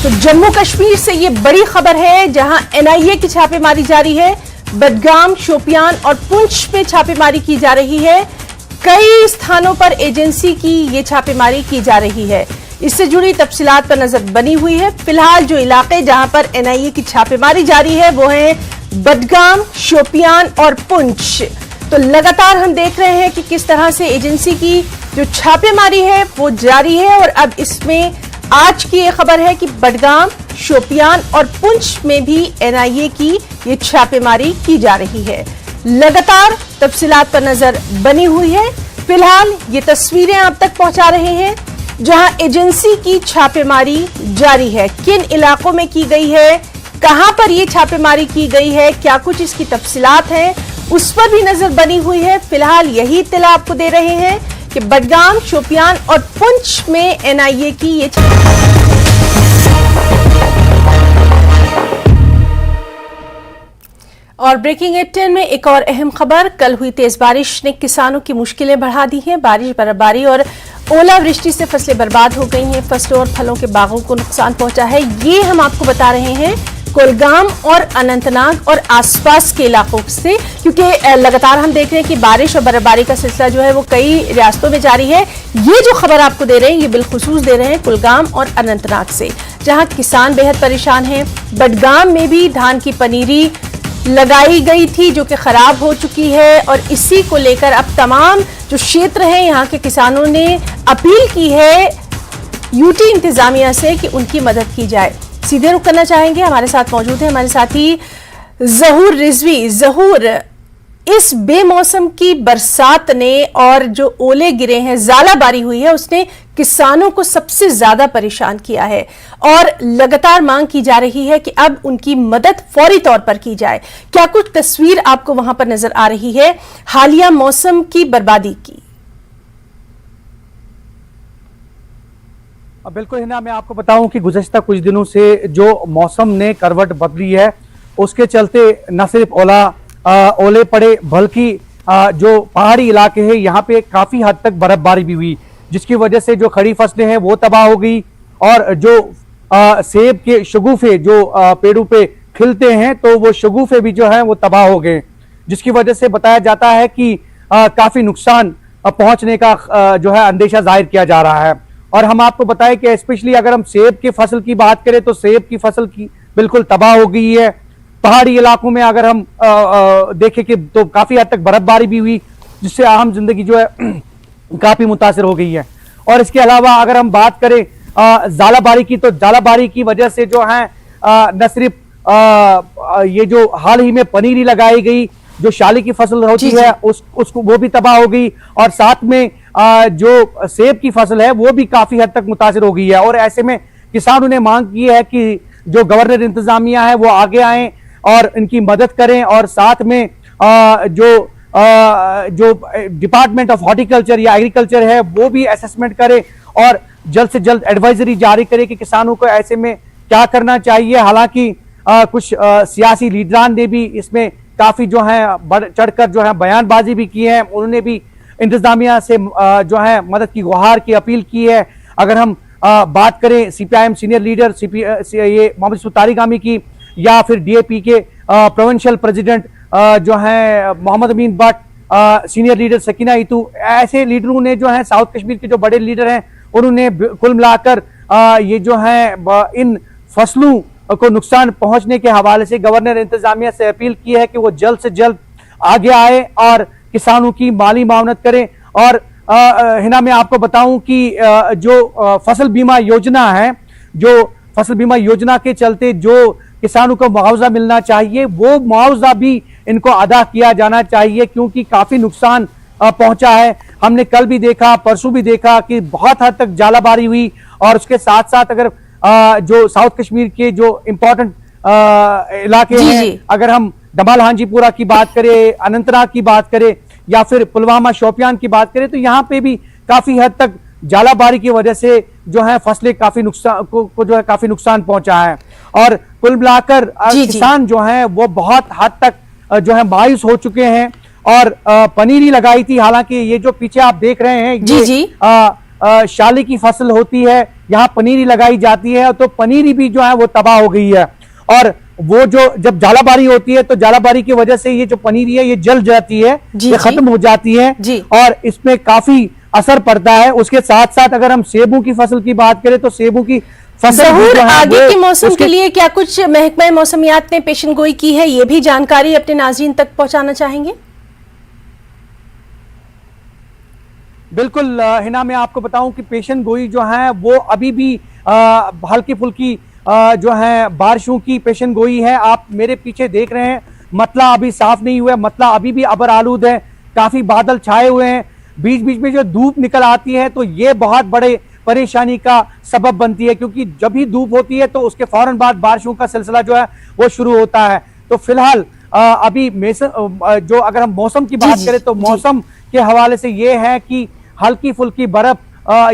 तो जम्मू कश्मीर से ये बड़ी खबर है, जहां एनआईए की छापेमारी जारी है। बडगाम, शोपियान और पुंछ में छापेमारी की जा रही है। कई स्थानों पर एजेंसी की ये छापेमारी की जा रही है। इससे जुड़ी तफसीलात पर नजर बनी हुई है। फिलहाल जो इलाके जहां पर एनआईए की छापेमारी जारी है वो है बडगाम, शोपियान और पुंछ। तो लगातार हम देख रहे हैं कि किस तरह से एजेंसी की जो छापेमारी है वो जारी है। और अब इसमें आज की ये खबर है कि बडगाम, शोपियान और पुंछ में भी एनआईए की ये छापेमारी की जा रही है। लगातार तफसीलात पर नजर बनी हुई है। फिलहाल ये तस्वीरें आप तक पहुंचा रहे हैं जहां एजेंसी की छापेमारी जारी है। किन इलाकों में की गई है, कहां पर ये छापेमारी की गई है, क्या कुछ इसकी तफसीलात हैं, उस पर भी नजर बनी हुई है। फिलहाल यही इत्तला आपको दे रहे हैं कि बडगाम, शोपियान और पुंछ में एनआईए की ये और ब्रेकिंग एट 10 में एक और अहम खबर। कल हुई तेज बारिश ने किसानों की मुश्किलें बढ़ा दी हैं। बारिश, बर्फबारी और ओलावृष्टि से फसलें बर्बाद हो गई हैं। फसलों और फलों के बागों को नुकसान पहुंचा है। ये हम आपको बता रहे हैं कुलगाम और अनंतनाग और आसपास के इलाकों से, क्योंकि लगातार हम देख रहे हैं कि बारिश और बर्फबारी का सिलसिला जो है वो कई रियासतों में जारी है। ये जो खबर आपको दे रहे हैं ये बिलखुसूस दे रहे हैं कुलगाम और अनंतनाग से, जहां किसान बेहद परेशान हैं। बडगाम में भी धान की पनीरी लगाई गई थी जो कि खराब हो चुकी है। और इसी को लेकर अब तमाम जो क्षेत्र हैं यहाँ के किसानों ने अपील की है यूटी इंतजामिया से कि उनकी मदद की जाए। सीधे रुख करना चाहेंगे, हमारे साथ मौजूद है हमारे साथी जहूर रिजवी। जहूर, इस बेमौसम की बरसात ने और जो ओले गिरे हैं, ज़ालाबारी हुई है, उसने किसानों को सबसे ज्यादा परेशान किया है और लगातार मांग की जा रही है कि अब उनकी मदद फौरी तौर पर की जाए। क्या कुछ तस्वीर आपको वहां पर नजर आ रही है हालिया मौसम की बर्बादी की? बिल्कुल हिना, मैं आपको बताऊं कि गुज़श्ता कुछ दिनों से जो मौसम ने करवट बदली है उसके चलते न सिर्फ ओले पड़े बल्कि जो पहाड़ी इलाके हैं यहाँ पे काफ़ी हद तक बर्फबारी भी हुई, जिसकी वजह से जो खड़ी फसलें हैं वो तबाह हो गई। और जो सेब के शगुफे जो पेड़ों पे खिलते हैं तो वो शगुफे भी जो हैं वो तबाह हो गए, जिसकी वजह से बताया जाता है कि काफ़ी नुकसान पहुँचने का जो है अंदेशा जाहिर किया जा रहा है। और हम आपको बताएं कि स्पेशली अगर हम सेब की फसल की बात करें तो सेब की फसल की बिल्कुल तबाह हो गई है। पहाड़ी इलाकों में अगर हम देखें कि तो काफ़ी हद तक बर्फबारी भी हुई, जिससे आम जिंदगी जो है काफ़ी मुतासर हो गई है। और इसके अलावा अगर हम बात करें ज़ालाबारी की, तो ज़ालाबारी की वजह से जो है न सिर्फ ये जो हाल ही में पनीरी लगाई गई जो शाली की फसल होती है उसको वो भी तबाह हो गई, और साथ में जो सेब की फसल है वो भी काफी हद तक मुतासिर हो गई है। और ऐसे में किसानों ने मांग की है कि जो गवर्नर इंतजामिया है वो आगे आए और इनकी मदद करें, और साथ में जो डिपार्टमेंट ऑफ हॉर्टिकल्चर या एग्रीकल्चर है वो भी असेसमेंट करे और जल्द से जल्द एडवाइजरी जारी करे कि किसानों को ऐसे में क्या करना चाहिए। हालांकि कुछ सियासी लीडरान ने भी इसमें काफी जो है बढ़ चढ़कर जो है बयानबाजी भी की है। उन्होंने भी इंतजामिया से जो है मदद की गुहार की अपील की है। अगर हम बात करें सीपीआईएम सीनियर लीडर ये मोहम्मद यूसुफ तारिगामी की, या फिर डीएपी के प्रोविंशियल प्रेसिडेंट जो है मोहम्मद अमीन भट्ट, सीनियर लीडर सकीना ईतू, ऐसे लीडरों ने जो है साउथ कश्मीर के जो बड़े लीडर हैं उन्होंने कुल मिलाकर ये जो है इन फसलों को नुकसान पहुंचने के हवाले से गवर्नर इंतजामिया से अपील की है कि वो जल्द से जल्द आगे आए और किसानों की माली मावनत करें। और हिना मैं आपको बताऊं कि जो फसल बीमा योजना है, जो फसल बीमा योजना के चलते जो किसानों को मुआवजा मिलना चाहिए वो मुआवजा भी इनको अदा किया जाना चाहिए, क्योंकि काफी नुकसान पहुंचा है। हमने कल भी देखा, परसों भी देखा कि बहुत हद तक ज़ालाबारी हुई, और उसके साथ साथ अगर जो साउथ कश्मीर के जो इम्पोर्टेंट इलाके जी, हैं। जी। अगर हम डमाल हांजीपुरा की बात करें, अनंतनाग की बात करें या फिर पुलवामा शोपियान की बात करें, तो यहाँ पे भी काफी हद तक जालाबारी की वजह से जो है फसलें काफी नुकसान को जो है काफी नुकसान पहुंचा है। और कुल मिलाकर जी, जी। किसान जो है वो बहुत हद तक जो है मायूस हो चुके हैं। और पनीरी लगाई थी, हालांकि ये जो पीछे आप देख रहे हैं जी, ये जी। शाली की फसल होती है, यहाँ पनीरी लगाई जाती है, तो पनीरी भी जो है वो तबाह हो गई है। और वो जो जब जालाबारी होती है तो जालाबारी की वजह से ये जो पनीरी है ये जल जाती है, जी, ये जी। खत्म हो जाती है जी। और इसमें काफी असर पड़ता है। उसके साथ साथ अगर हम सेबों की फसल की बात करें तो सेबों की फसल भी जहूर, जो है आगे वो के मौसम उसके- के लिए क्या कुछ महकमा मौसमियात ने पेशन गोई की है, ये भी जानकारी अपने नाज़रीन तक पहुंचाना चाहेंगे? बिल्कुल हिना, मैं आपको बताऊं कि पेशन गोई जो है वो अभी भी हल्की फुल्की जो है बारिशों की पेशन गोई है। आप मेरे पीछे देख रहे हैं, मतला अभी साफ नहीं हुआ है, मतला अभी भी अबर आलूद है, काफी बादल छाए हुए हैं। बीच बीच में जो धूप निकल आती है तो ये बहुत बड़े परेशानी का सबब बनती है, क्योंकि जब भी धूप होती है तो उसके फौरन बाद बारिशों का सिलसिला जो है वो शुरू होता है। तो फिलहाल अभी जो अगर हम मौसम की बात जी, करें तो जी। मौसम के हवाले से ये है कि हल्की फुल्की बर्फ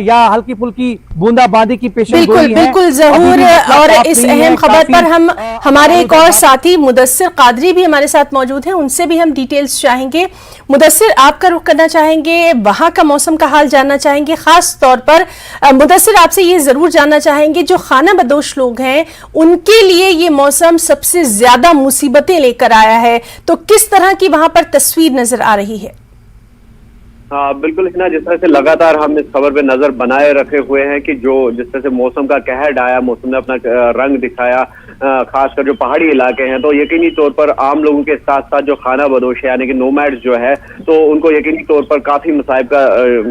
या हल्की फुल्की बूंदाबांदी की पेशन बिल्कुल गोई है। बिल्कुल अभी जहूर। भी मतलब और साफ इस नहीं है, अहम खबर काफी, पर हम हमारे एक और आलूदा- साथी मुदस्सिर कादरी भी हमारे साथ मौजूद हैं, उनसे भी हम डिटेल्स चाहेंगे। मुदस्सिर, आपका रुख करना चाहेंगे, वहां का मौसम का हाल जानना चाहेंगे। खास तौर पर मुदस्सिर, आपसे ये जरूर जानना चाहेंगे, जो खाना बदोश लोग हैं उनके लिए ये मौसम सबसे ज्यादा मुसीबतें लेकर आया है, तो किस तरह की वहां पर तस्वीर नजर आ रही है? हाँ बिल्कुल हिना, जिस तरह से लगातार हम इस खबर पे नजर बनाए रखे हुए हैं कि जो जिस तरह से मौसम का कहर ढाया, मौसम ने अपना रंग दिखाया, खासकर जो पहाड़ी इलाके हैं, तो यकीनी तौर पर आम लोगों के साथ साथ जो खाना बदोश है यानी कि नोमैड्स जो है, तो उनको यकीनी तौर पर काफी मसाइब का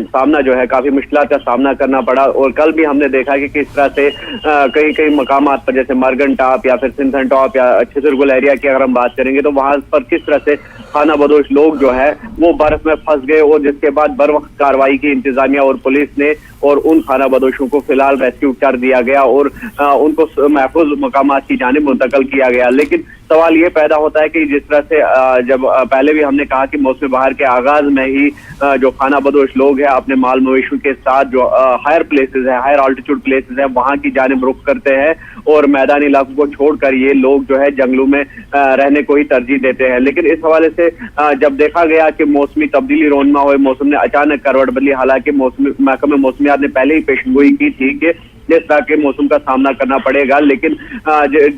सामना जो है, काफी मुश्किलात का सामना करना पड़ा। और कल भी हमने देखा कि किस तरह से कई कई मकामात पर, जैसे मरगन टॉप या फिर सिंथन टॉप या छिसरगुल एरिया की अगर हम बात करेंगे, तो वहां पर किस तरह से खाना बदोश लोग जो है वो बर्फ में फंस गए। और जिसके बाद बर वक्त कार्रवाई की इंतजामिया और पुलिस ने, और उन खाना बदोशों को फिलहाल रेस्क्यू कर दिया गया और उनको महफूज मकामात की जानिब मुंतकिल किया गया। लेकिन सवाल ये पैदा होता है कि जिस तरह से जब पहले भी हमने कहा कि मौसम बहार के आगाज में ही जो खाना बदोश लोग हैं अपने माल मवेशियों के साथ जो हायर प्लेसेस है, हायर ऑल्टीट्यूड प्लेसेस है, वहां की जानिब रुख करते हैं और मैदानी इलाकों को छोड़कर ये लोग जो है जंगलों में रहने को ही तरजीह देते हैं। लेकिन इस हवाले से जब देखा गया कि मौसमी तब्दीली रोनमा हुए, मौसम ने अचानक करवट बदली, हालांकि महकमे मौसमियात ने पहले ही पेशगोई की थी कि जिस तरह के मौसम का सामना करना पड़ेगा, लेकिन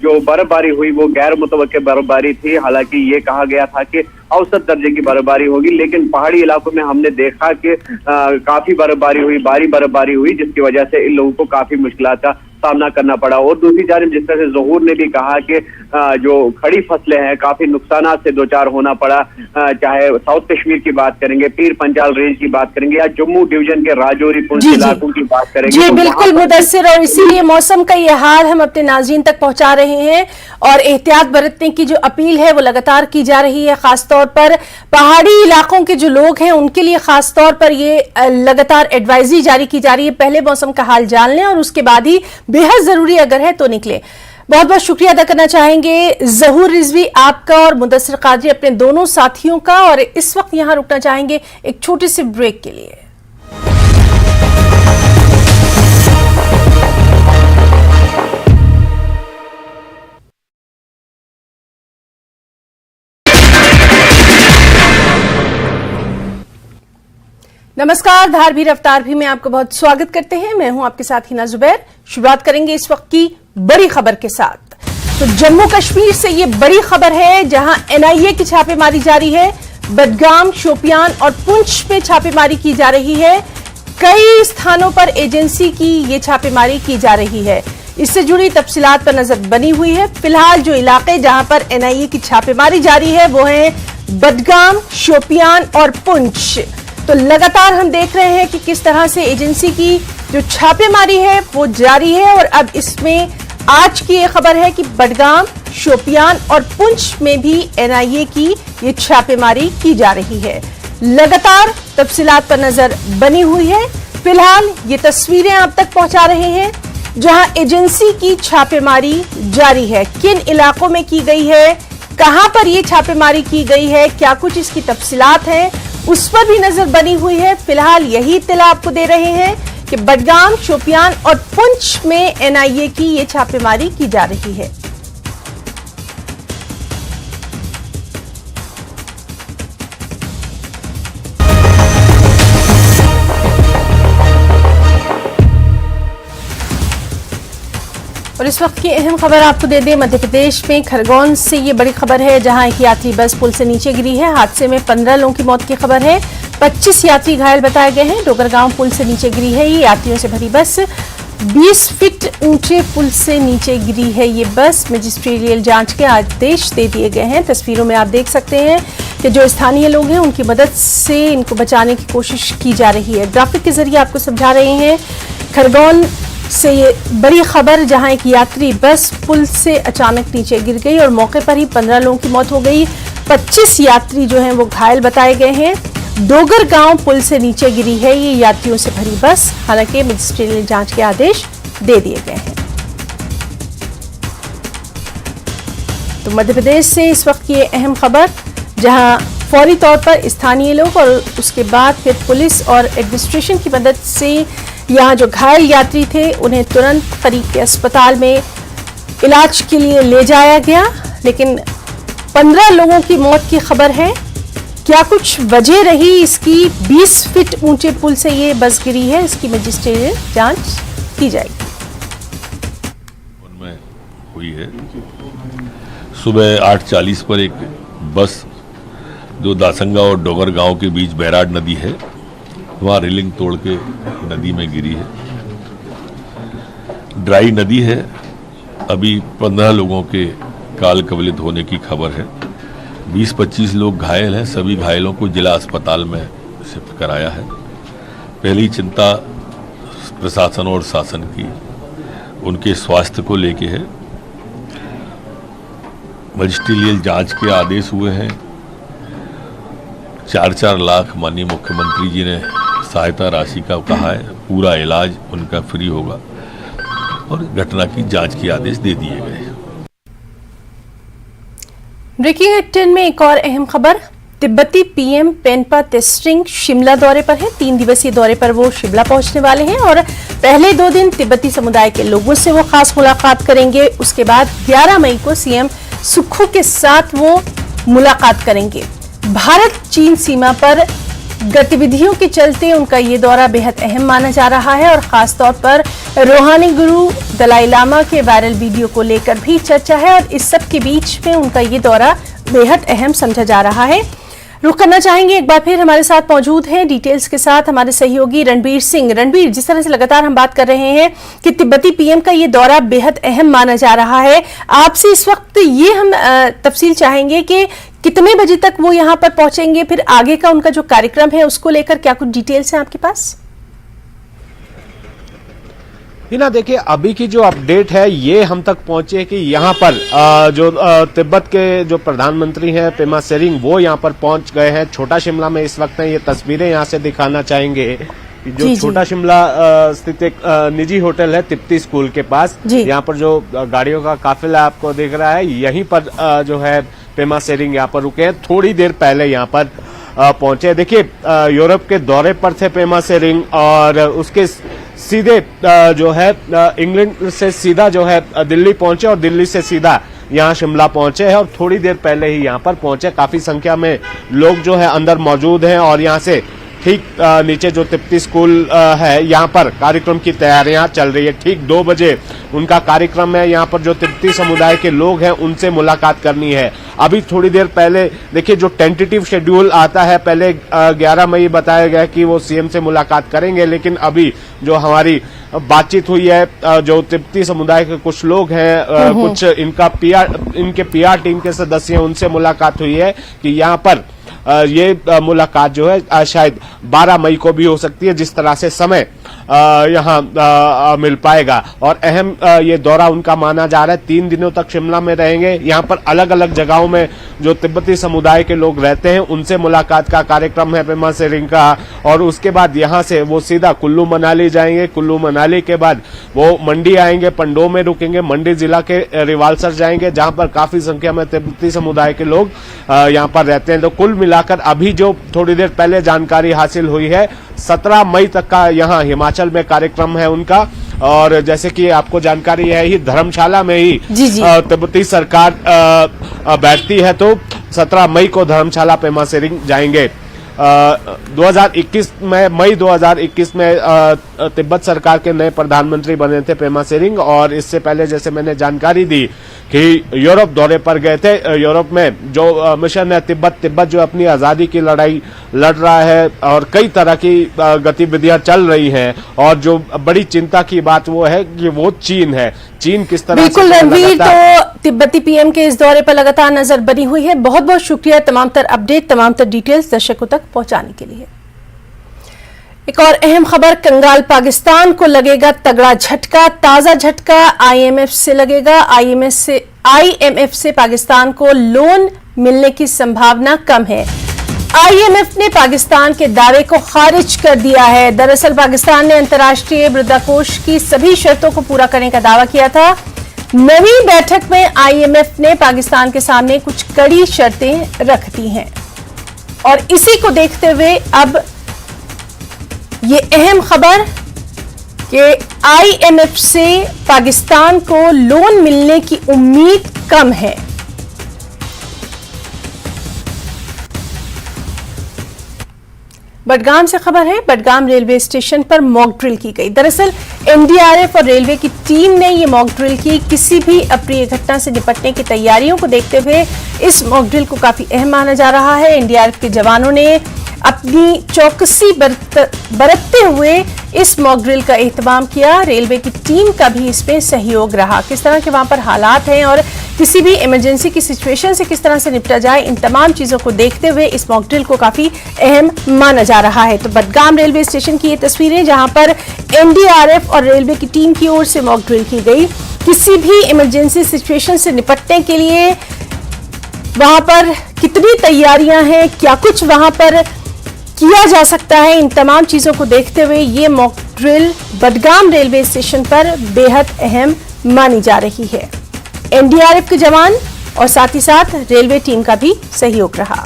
जो बर्फबारी हुई वो गैर मुतवक्के बर्फबारी थी। हालांकि ये कहा गया था कि औसत दर्जे की बर्फबारी होगी, लेकिन पहाड़ी इलाकों में हमने देखा कि काफी बर्फबारी हुई, भारी बर्फबारी हुई, जिसकी वजह से इन लोगों को काफी मुश्किलात का सामना करना पड़ा। और दूसरी जानिब जिस तरह से ज़हूर ने भी कहा कि जो खड़ी फसलें हैं काफी नुकसानात से दो चार होना पड़ा, चाहे साउथ कश्मीर की बात करेंगे, पीर पंजाल रेंज की बात करेंगे या जम्मू डिवीजन के राजौरी पुंछ इलाकों की बात करेंगे। जी तो बिल्कुल मुदस्सिर, और इसीलिए मौसम का ये हाल हम अपने नाज़रीन तक पहुंचा रहे हैं और एहतियात बरतने की जो अपील है वो लगातार की जा रही है। खासतौर पर पहाड़ी इलाकों के जो लोग हैं उनके लिए खासतौर पर ये लगातार एडवाइजरी जारी की जा रही है, पहले मौसम का हाल जान लें और उसके बाद ही बेहद जरूरी अगर है तो निकले। बहुत बहुत शुक्रिया अदा करना चाहेंगे ज़हूर रिजवी आपका और मुदस्सिर कादरी अपने दोनों साथियों का। और इस वक्त यहां रुकना चाहेंगे एक छोटे से ब्रेक के लिए। नमस्कार, धार भी रफ्तार भी में आपको बहुत स्वागत करते हैं। मैं हूं आपके साथ हिना जुबैर। शुरुआत करेंगे इस वक्त की बड़ी खबर के साथ। तो जम्मू कश्मीर से ये बड़ी खबर है जहां एनआईए की छापेमारी जारी है। बडगाम, शोपियान और पुंछ में छापेमारी की जा रही है। कई स्थानों पर एजेंसी की ये छापेमारी की जा रही है। इससे जुड़ी तफसीलात पर नजर बनी हुई है। फिलहाल जो इलाके जहां पर एनआईए की छापेमारी जारी है वो है बडगाम, शोपियान और पुंछ। तो लगातार हम देख रहे हैं कि किस तरह से एजेंसी की जो छापेमारी है वो जारी है। और अब इसमें आज की ये खबर है कि बडगाम, शोपियान और पुंछ में भी एनआईए की ये छापेमारी की जा रही है। लगातार तफसीलात पर नजर बनी हुई है। फिलहाल ये तस्वीरें आप तक पहुंचा रहे हैं। जहां एजेंसी की छापेमारी जारी है। किन इलाकों में की गई है, कहां पर यह छापेमारी की गई है, क्या कुछ इसकी तफसीलात हैं, उस पर भी नजर बनी हुई है। फिलहाल यही इत्तला आपको दे रहे हैं कि बडगाम, शोपियान और पुंछ में एनआईए की यह छापेमारी की जा रही है। और इस वक्त की अहम खबर आपको दे दें, मध्य प्रदेश में खरगोन से ये बड़ी खबर है, जहां एक यात्री बस पुल से नीचे गिरी है। हादसे में 15 लोगों की मौत की खबर है, 25 यात्री घायल बताए गए हैं। डोगरगांव पुल से नीचे गिरी है ये यात्रियों से भरी बस। 20 फीट ऊंचे पुल से नीचे गिरी है ये बस। मजिस्ट्रियल जांच के आदेश दे दिए गए हैं। तस्वीरों में आप देख सकते हैं कि जो स्थानीय लोग हैं उनकी मदद से इनको बचाने की कोशिश की जा रही है। ग्राफिक के जरिए आपको समझा रहे हैं खरगोन से ये बड़ी खबर, जहां एक यात्री बस पुल से अचानक नीचे गिर गई और मौके पर ही 15 लोगों की मौत हो गई। 25 यात्री जो हैं वो घायल बताए गए हैं। डोगरगांव पुल से नीचे गिरी है ये यात्रियों से भरी बस। हालांकि मजिस्ट्रियल जांच के आदेश दे दिए गए हैं। तो मध्य प्रदेश से इस वक्त ये अहम खबर, जहां फौरी तौर पर स्थानीय लोग और उसके बाद फिर पुलिस और एडमिनिस्ट्रेशन की मदद से यहाँ जो घायल यात्री थे उन्हें तुरंत करीब के अस्पताल में इलाज के लिए ले जाया गया। लेकिन 15 लोगों की मौत की खबर है। क्या कुछ वजह रही इसकी, 20 फीट ऊंचे पुल से ये बस गिरी है, इसकी मजिस्ट्रियल जांच की जाएगी। उनमें हुई है सुबह 8:40 पर एक बस जो दासंगा और डोगरगांव के बीच बैराड नदी है वहाँ रेलिंग तोड़ के नदी में गिरी है। ड्राई नदी है। अभी 15 लोगों के काल कवलित होने की खबर है। 20-25 लोग घायल हैं। सभी घायलों को जिला अस्पताल में शिफ्ट कराया है। पहली चिंता प्रशासन और शासन की उनके स्वास्थ्य को लेके है। मजिस्ट्रियल जांच के आदेश हुए हैं। 4-4 लाख माननीय मुख्यमंत्री जी ने सहायता राशि का कहा है। पूरा इलाज उनका फ्री होगा और घटना की जांच के आदेश दे दिए गए। ब्रेकिंग एट 10 में एक और अहम खबर, तिब्बती पीएम पेनपा तेसरिंग शिमला दौरे पर है। 3 दिवसीय दौरे पर वो शिमला पहुंचने वाले हैं और पहले 2 दिन तिब्बती समुदाय के लोगों से वो खास मुलाकात करेंगे। उसके बाद 11 मई को सीएम सुक्खू के साथ वो मुलाकात करेंगे। भारत चीन सीमा पर गतिविधियों के चलते उनका ये दौरा बेहद अहम माना जा रहा है और खासतौर पर रूहानी गुरु दलाई लामा के वायरल वीडियो को लेकर भी चर्चा है और इस सब के बीच में उनका ये दौरा बेहद अहम समझा जा रहा है। रुख करना चाहेंगे, एक बार फिर हमारे साथ मौजूद हैं डिटेल्स के साथ हमारे सहयोगी रणबीर सिंह। रणबीर, जिस तरह से लगातार हम बात कर रहे हैं कि तिब्बती पीएम का ये दौरा बेहद अहम माना जा रहा है, आपसे इस वक्त ये हम तफसील चाहेंगे कि कितने बजे तक वो यहाँ पर पहुंचेंगे, फिर आगे का उनका जो कार्यक्रम है उसको लेकर क्या कुछ डिटेल्स हैं आपके पास? हिना, देखिए अभी की जो अपडेट है ये हम तक पहुंचे कि यहाँ पर जो तिब्बत के जो प्रधानमंत्री हैं पेमा सेरिंग वो यहाँ पर पहुंच गए हैं। छोटा शिमला में इस वक्त हैं। ये तस्वीरें यहाँ से दिखाना चाहेंगे। जो छोटा शिमला स्थित एक निजी होटल है तिब्बती स्कूल के पास, यहाँ पर जो गाड़ियों का काफिला आपको दिख रहा है, यहीं पर जो है पेमा सेरिंग यहाँ पर रुके हैं। थोड़ी देर पहले यहाँ पर पहुंचे। देखिए यूरोप के दौरे पर थे पेमा सेरिंग और उसके सीधे जो है इंग्लैंड से सीधा जो है दिल्ली पहुंचे और दिल्ली से सीधा यहाँ शिमला पहुंचे हैं और थोड़ी देर पहले ही यहाँ पर पहुंचे। काफी संख्या में लोग जो है अंदर मौजूद हैं और यहाँ से ठीक नीचे जो तिब्बती स्कूल है यहाँ पर कार्यक्रम की तैयारियां चल रही है। ठीक 2 बजे उनका कार्यक्रम है। यहाँ पर जो तिब्बती समुदाय के लोग हैं उनसे मुलाकात करनी है। अभी थोड़ी देर पहले देखिए जो टेंटेटिव शेड्यूल आता है, पहले 11 मई बताया गया कि वो सीएम से मुलाकात करेंगे, लेकिन अभी जो हमारी बातचीत हुई है जो तिब्बती समुदाय के कुछ लोग हैं, कुछ इनके पीआर टीम के सदस्य हैं, उनसे मुलाकात हुई है कि यहाँ पर ये मुलाकात जो है शायद 12 मई को भी हो सकती है। जिस तरह से समय यहाँ मिल पाएगा। और अहम ये दौरा उनका माना जा रहा है। 3 दिनों तक शिमला में रहेंगे। यहाँ पर अलग अलग जगहों में जो तिब्बती समुदाय के लोग रहते हैं उनसे मुलाकात का कार्यक्रम है पेमा सेरिंग का। और उसके बाद यहाँ से वो सीधा कुल्लू मनाली जाएंगे। कुल्लू मनाली के बाद वो मंडी आएंगे, पंडोह में रुकेंगे, मंडी जिला के रिवालसर जाएंगे जहां पर काफी संख्या में तिब्बती समुदाय के लोग यहां पर रहते हैं। तो कुल मिलाकर अभी जो थोड़ी देर पहले जानकारी हासिल हुई है 17 मई तक का यहां हिमाचल में कार्यक्रम है उनका। और जैसे कि आपको जानकारी है ही धर्मशाला में ही तिब्बती सरकार बैठती है, तो 17 मई को धर्मशाला पेमा सेरिंग जाएंगे। 2021 में मई 2021 में तिब्बत सरकार के नए प्रधानमंत्री बने थे पेमा सेरिंग। और इससे पहले जैसे मैंने जानकारी दी कि यूरोप दौरे पर गए थे। यूरोप में जो मिशन है तिब्बत जो अपनी आजादी की लड़ाई लड़ रहा है और कई तरह की गतिविधियां चल रही हैं। और जो बड़ी चिंता की बात वो है कि वो चीन है। चीन किस तरह बिल्कुल रणवीर, तो तिब्बती पीएम के इस दौरे पर लगातार नजर बनी हुई है। बहुत बहुत शुक्रिया तमाम तर अपडेट, तमाम तर डिटेल्स दर्शकों तक पहुंचाने के लिए। एक और अहम खबर, कंगाल पाकिस्तान को लगेगा तगड़ा झटका। ताजा झटका आईएमएफ से लगेगा। आईएमएफ से पाकिस्तान को लोन मिलने की संभावना कम है। आईएमएफ ने पाकिस्तान के दावे को खारिज कर दिया है। दरअसल पाकिस्तान ने अंतर्राष्ट्रीय मुद्रा कोष की सभी शर्तों को पूरा करने का दावा किया था। नवी बैठक में आईएमएफ ने पाकिस्तान के सामने कुछ कड़ी शर्तें रख दी हैं और इसी को देखते हुए अब ये अहम खबर कि आईएमएफ से पाकिस्तान को लोन मिलने की उम्मीद कम है। बडगाम से खबर है। बडगाम रेलवे स्टेशन पर मॉक ड्रिल की गई। दरअसल एनडीआरएफ और रेलवे की टीम ने ये मॉक ड्रिल की। किसी भी अप्रिय घटना से निपटने की तैयारियों को देखते हुए इस मॉक ड्रिल को काफी अहम माना जा रहा है। एनडीआरएफ के जवानों ने अपनी चौकसी बरतते हुए इस मॉक ड्रिल का एहतमाम किया। रेलवे की टीम का भी इसमें सहयोग रहा। किस तरह के वहां पर हालात हैं और किसी भी इमरजेंसी की सिचुएशन से किस तरह से निपटा जाए, इन तमाम चीजों को देखते हुए इस मॉक ड्रिल को काफी अहम माना जा रहा है। तो बडगाम रेलवे स्टेशन की ये तस्वीरें जहां पर एनडीआरएफ और रेलवे की टीम की ओर से मॉक ड्रिल की गई। किसी भी इमरजेंसी सिचुएशन से निपटने के लिए वहां पर कितनी तैयारियां हैं, क्या कुछ वहां पर किया जा सकता है, इन तमाम चीजों को देखते हुए ये mock drill Budgam railway station पर बेहद अहम मानी जा रही है। एनडीआरएफ के जवान और साथ ही साथ रेलवे टीम का भी सहयोग रहा।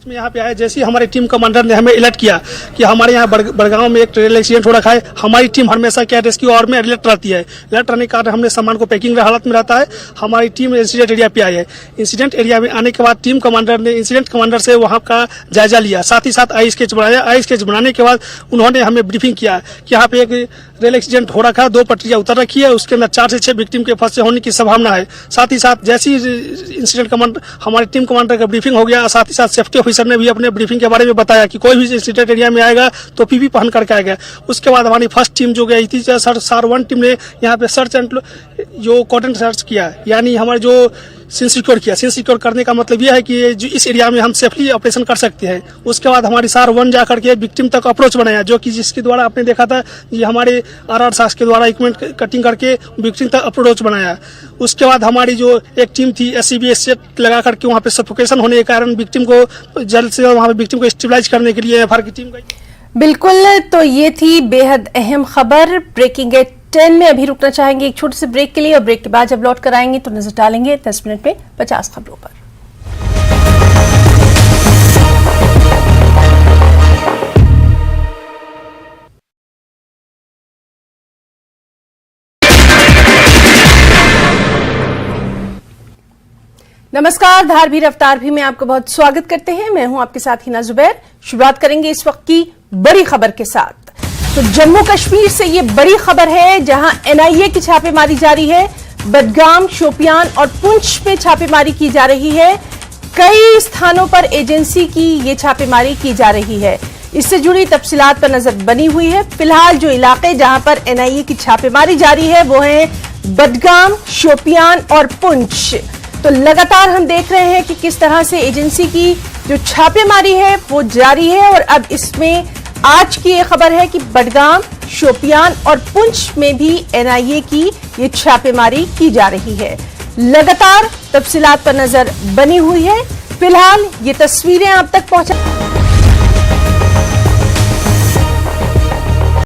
में यहाँ पे आए, जैसे हमारे टीम कमांडर ने हमें अलर्ट किया कि हमारे यहाँ बड़गांव में एक रेल एक्सीडेंट हो रखा है। हमारी टीम हमेशा क्या रेस्क्यू आवर में अलर्ट रहती है। अलर्ट रहने के कारण हमने सामान को पैकिंग हालत में रहता है। हमारी टीम इंसिडेंट एरिया पे आई है। इंसिडेंट एरिया में आने के बाद टीम कमांडर ने इंसिडेंट कमांडर से वहाँ का जायजा लिया, साथ ही साथ आई स्केच बनाया। आई स्केच बनाने के बाद उन्होंने हमें ब्रीफिंग किया कि यहाँ पे एक रेल एक्सीडेंट हो रखा है, 2 पटरियां उतर रखी है, उसके अंदर 4 से 6 विक्टिम के फंसे होने की संभावना है। साथ ही साथ जैसी इंसिडेंट कमांडर हमारी टीम कमांडर का ब्रीफिंग हो गया, साथ ही साथ सेफ्टी ऑफिसर ने भी अपने ब्रीफिंग के बारे में बताया कि कोई भी इंसिडेंट एरिया में आएगा तो पीपी पहन करके आएगा। उसके बाद हमारी फर्स्ट टीम जो गई थी SAR-1 टीम ने यहाँ पे सर्च एंड जो कॉर्डन सर्च किया, यानी हमारे जो सीन सिक्योर किया। सीन सिक्योर करने का मतलब यह है कि जो इस एरिया में हम सेफली ऑपरेशन कर सकते हैं। उसके बाद हमारी SAR-1 जाकर के विक्टिम तक अप्रोच बनाया, जो कि जिसके द्वारा आपने देखा था ये हमारे RR सास के द्वारा इक्विपमेंट कटिंग करके विक्टिम तक अप्रोच बनाया। उसके बाद हमारी जो एक टीम थी SCBA सेट लगा करके वहाँ पे सफोकेशन होने के कारण विक्टिम को जल्द से वहाँ पे विक्टिम को स्टेबलाइज करने के लिए FR की टीम गई। बिल्कुल, तो ये थी बेहद अहम खबर। ब्रेकिंग एट 10 में अभी रुकना चाहेंगे एक छोटे से ब्रेक के लिए और ब्रेक के बाद जब लौट कर आएंगे तो नजर डालेंगे 10 मिनट में 50 खबरों पर। नमस्कार, धार भी रफ्तार भी में आपको बहुत स्वागत करते हैं। मैं हूं आपके साथ हिना जुबैर। शुरुआत करेंगे इस वक्त की बड़ी खबर के साथ। तो जम्मू कश्मीर से ये बड़ी खबर है जहां एनआईए की छापेमारी जारी है। बडगाम, शोपियान और पुंछ में छापेमारी की जा रही है। कई स्थानों पर एजेंसी की ये छापेमारी की जा रही है। इससे जुड़ी तफसीलात पर नजर बनी हुई है। फिलहाल जो इलाके जहां पर एनआईए की छापेमारी जारी है वो है बडगाम, शोपियान और पुंछ। तो लगातार हम देख रहे हैं कि किस तरह से एजेंसी की जो छापेमारी है वो जारी है और अब इसमें आज की ये खबर है कि बडगाम, शोपियान और पुंछ में भी एनआईए की ये छापेमारी की जा रही है। लगातार तफसीलात पर नजर बनी हुई है। फिलहाल ये तस्वीरें आप तक पहुंचा